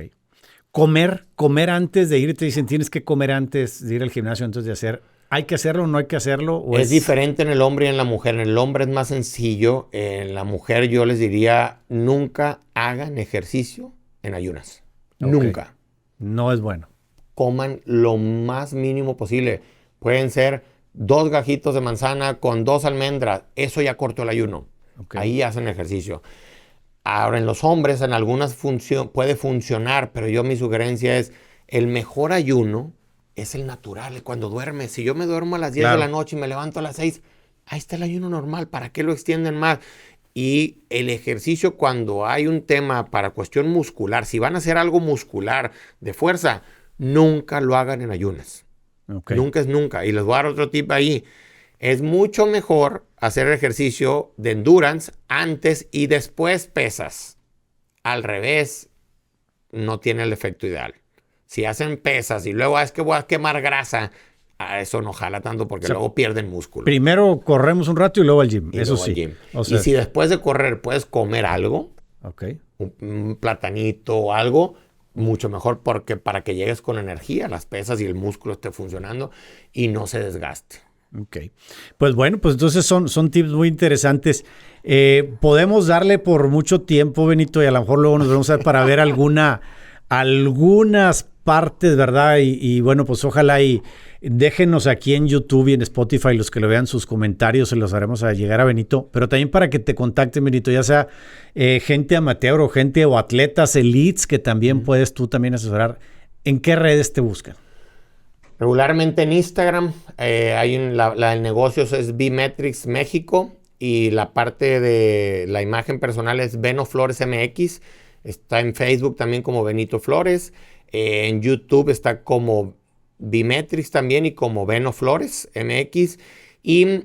B: Comer antes de ir, te dicen, tienes que comer antes de ir al gimnasio, antes de hacer. ¿Hay que hacerlo o no hay que hacerlo? ¿O
A: es diferente en el hombre y en la mujer. En el hombre es más sencillo. En la mujer yo les diría, nunca hagan ejercicio en ayunas. Okay. Nunca.
B: No es bueno.
A: Coman lo más mínimo posible. Pueden ser 2 gajitos de manzana con 2 almendras. Eso ya cortó el ayuno. Okay. Ahí hacen ejercicio. Ahora, en los hombres, en algunas puede funcionar, pero mi sugerencia es, el mejor ayuno es el natural, cuando duermes. Si yo me duermo a las 10 de la noche y me levanto a las 6, ahí está el ayuno normal. ¿Para qué lo extienden más? Y el ejercicio, cuando hay un tema para cuestión muscular, si van a hacer algo muscular de fuerza, nunca lo hagan en ayunas. Okay. Nunca es nunca. Y les voy a dar otro tip ahí. Es mucho mejor hacer ejercicio de endurance antes y después pesas. Al revés, no tiene el efecto ideal. Si hacen pesas y luego es que voy a quemar grasa, eso no jala tanto porque luego pierden músculo.
B: Primero corremos un rato y luego al gym. Eso sí.
A: Gym. O sea, y si después de correr puedes comer algo, okay, un platanito o algo, mucho mejor porque para que llegues con energía, las pesas y el músculo esté funcionando y no se desgaste.
B: Ok. Pues bueno, pues entonces son tips muy interesantes. Podemos darle por mucho tiempo, Benito, y a lo mejor luego nos vamos a ver para ver algunas partes, ¿verdad? Y bueno, pues ojalá y déjenos aquí en YouTube y en Spotify los que lo vean sus comentarios, se los haremos a llegar a Benito, pero también para que te contacten, Benito, ya sea gente amateur o gente o atletas elites que también puedes tú también asesorar. ¿En qué redes te buscan?
A: Regularmente en Instagram, el negocio es Bmetrics México y la parte de la imagen personal es Beno Flores MX. Está en Facebook también como Benito Flores. En YouTube está como Bmetrics también y como Beno Flores MX. Y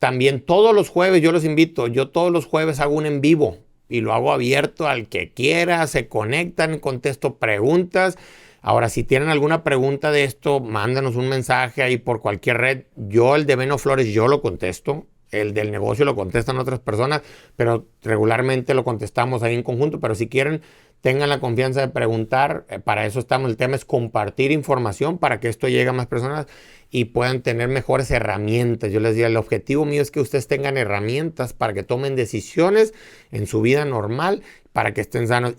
A: también todos los jueves yo los invito. Yo todos los jueves hago un en vivo y lo hago abierto al que quiera. Se conectan, contesto preguntas. Ahora, si tienen alguna pregunta de esto, mándanos un mensaje ahí por cualquier red. Yo el de Beno Flores, yo lo contesto. El del negocio lo contestan otras personas, pero regularmente lo contestamos ahí en conjunto. Pero si quieren, tengan la confianza de preguntar. Para eso estamos. El tema es compartir información para que esto llegue a más personas y puedan tener mejores herramientas. Yo les digo, el objetivo mío es que ustedes tengan herramientas para que tomen decisiones en su vida normal, para que estén sanos.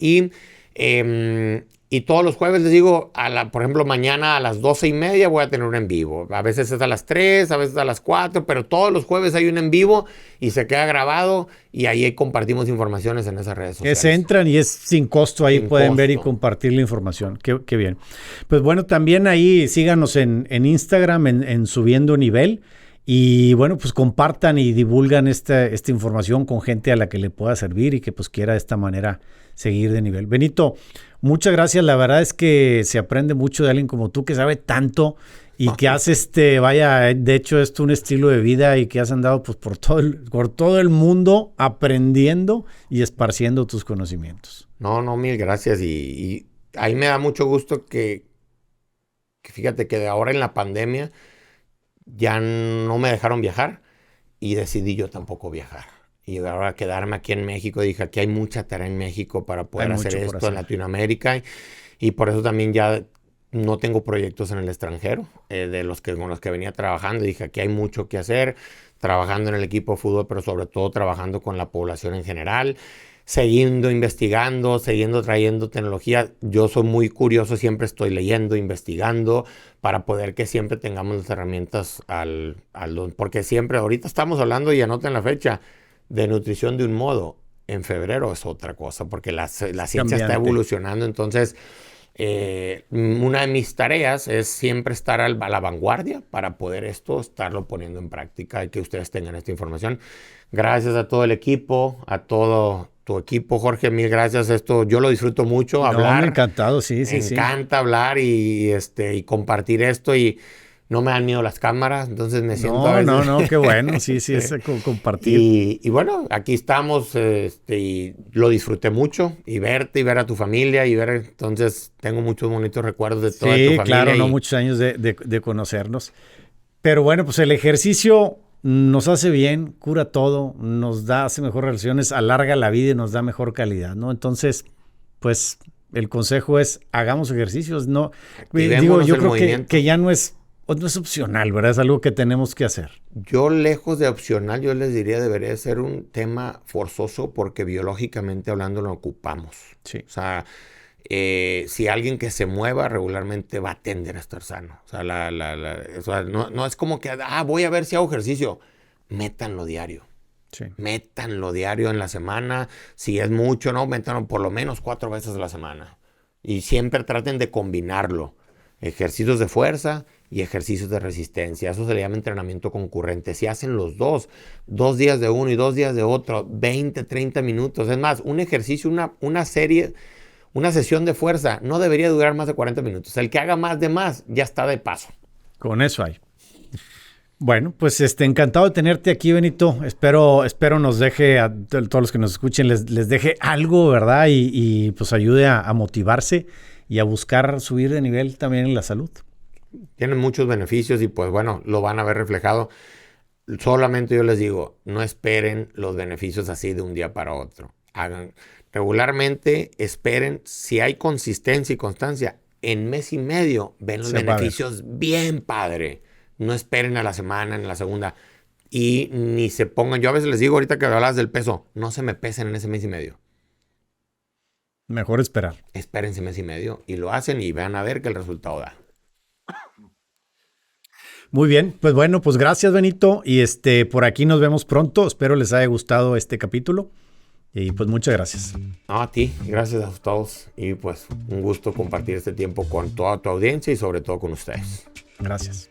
A: Y todos los jueves les digo, por ejemplo, mañana a las 12:30 voy a tener un en vivo. A veces es a las 3, a veces a las 4, pero todos los jueves hay un en vivo y se queda grabado y ahí compartimos informaciones en esas redes sociales.
B: Se entran y es sin costo, ahí sin pueden costo. Ver y compartir la información. Qué bien. Pues bueno, también ahí síganos en Instagram, en Subiendo Nivel. Y bueno, pues compartan y divulgan esta información con gente a la que le pueda servir y que pues quiera de esta manera seguir de nivel. Benito, muchas gracias. La verdad es que se aprende mucho de alguien como tú que sabe tanto y que hace de hecho es un estilo de vida y que has andado pues por todo el mundo aprendiendo y esparciendo tus conocimientos.
A: No, mil gracias. Y ahí me da mucho gusto que fíjate que de ahora en la pandemia ya no me dejaron viajar. y decidí yo tampoco viajar. Y ahora quedarme aquí en México, dije, aquí hay mucha tarea en México para poder hacer esto en Latinoamérica. Y por eso también ya no tengo proyectos en el extranjero, con los que venía trabajando. Dije, aquí hay mucho que hacer, trabajando en el equipo de fútbol, pero sobre todo trabajando con la población en general, siguiendo investigando, siguiendo trayendo tecnología. Yo soy muy curioso, siempre estoy leyendo, investigando, para poder que siempre tengamos las herramientas porque siempre, ahorita estamos hablando, y anoten la fecha, de nutrición de un modo. En febrero es otra cosa, porque la ciencia está evolucionando. Entonces, una de mis tareas es siempre estar a la vanguardia para poder estarlo poniendo en práctica y que ustedes tengan esta información. Gracias a todo el equipo, a todo tu equipo, Jorge, mil gracias. Esto yo lo disfruto mucho, hablar.
B: Me encantado, sí.
A: Me encanta hablar y compartir esto, y no me dan miedo las cámaras, entonces me siento a veces...
B: No, qué bueno, sí, es compartir.
A: Y bueno, aquí estamos, y lo disfruté mucho, y verte y ver a tu familia, entonces tengo muchos bonitos recuerdos de toda tu familia.
B: Sí, claro, no muchos años de conocernos. Pero bueno, pues el ejercicio nos hace bien, cura todo, hace mejores relaciones, alarga la vida y nos da mejor calidad, ¿no? Entonces, pues el consejo es, hagamos ejercicios, ¿no? Digo, yo creo que ya no es opcional, ¿verdad? Es algo que tenemos que hacer.
A: Yo, lejos de opcional, yo les diría, debería ser un tema forzoso, porque biológicamente hablando lo ocupamos.
B: Sí.
A: O sea, si alguien que se mueva regularmente va a tender a estar sano. O sea, no es como que, voy a ver si hago ejercicio. Métanlo diario.
B: Sí.
A: Métanlo diario en la semana. Si es mucho, ¿no? Métanlo por lo menos 4 veces a la semana. Y siempre traten de combinarlo. Ejercicios de fuerza y ejercicios de resistencia. Eso se le llama entrenamiento concurrente. Si hacen los 2 días de uno y 2 días de otro, 20, 30 minutos. Es más, un ejercicio, una sesión de fuerza no debería durar más de 40 minutos. El que haga más ya está de paso.
B: Con eso hay. Bueno, pues encantado de tenerte aquí, Benito. Espero nos deje, a todos los que nos escuchen, les deje algo, ¿verdad? Y pues ayude a motivarse y a buscar subir de nivel también en la salud.
A: Tienen muchos beneficios y pues bueno, lo van a ver reflejado. Solamente yo les digo, no esperen los beneficios así de un día para otro. Hagan regularmente, esperen, si hay consistencia y constancia, en mes y medio ven los beneficios bien padre. No esperen a la semana, en la segunda. Y ni se pongan, yo a veces les digo, ahorita que hablabas del peso, no se me pesen en ese mes y medio.
B: Mejor esperar.
A: Espérense mes y medio y lo hacen y van a ver que el resultado da.
B: Muy bien, pues bueno, pues gracias, Benito, y por aquí nos vemos pronto. Espero les haya gustado este capítulo y pues muchas gracias.
A: A ti, gracias a todos, y pues un gusto compartir este tiempo con toda tu audiencia y sobre todo con ustedes.
B: Gracias.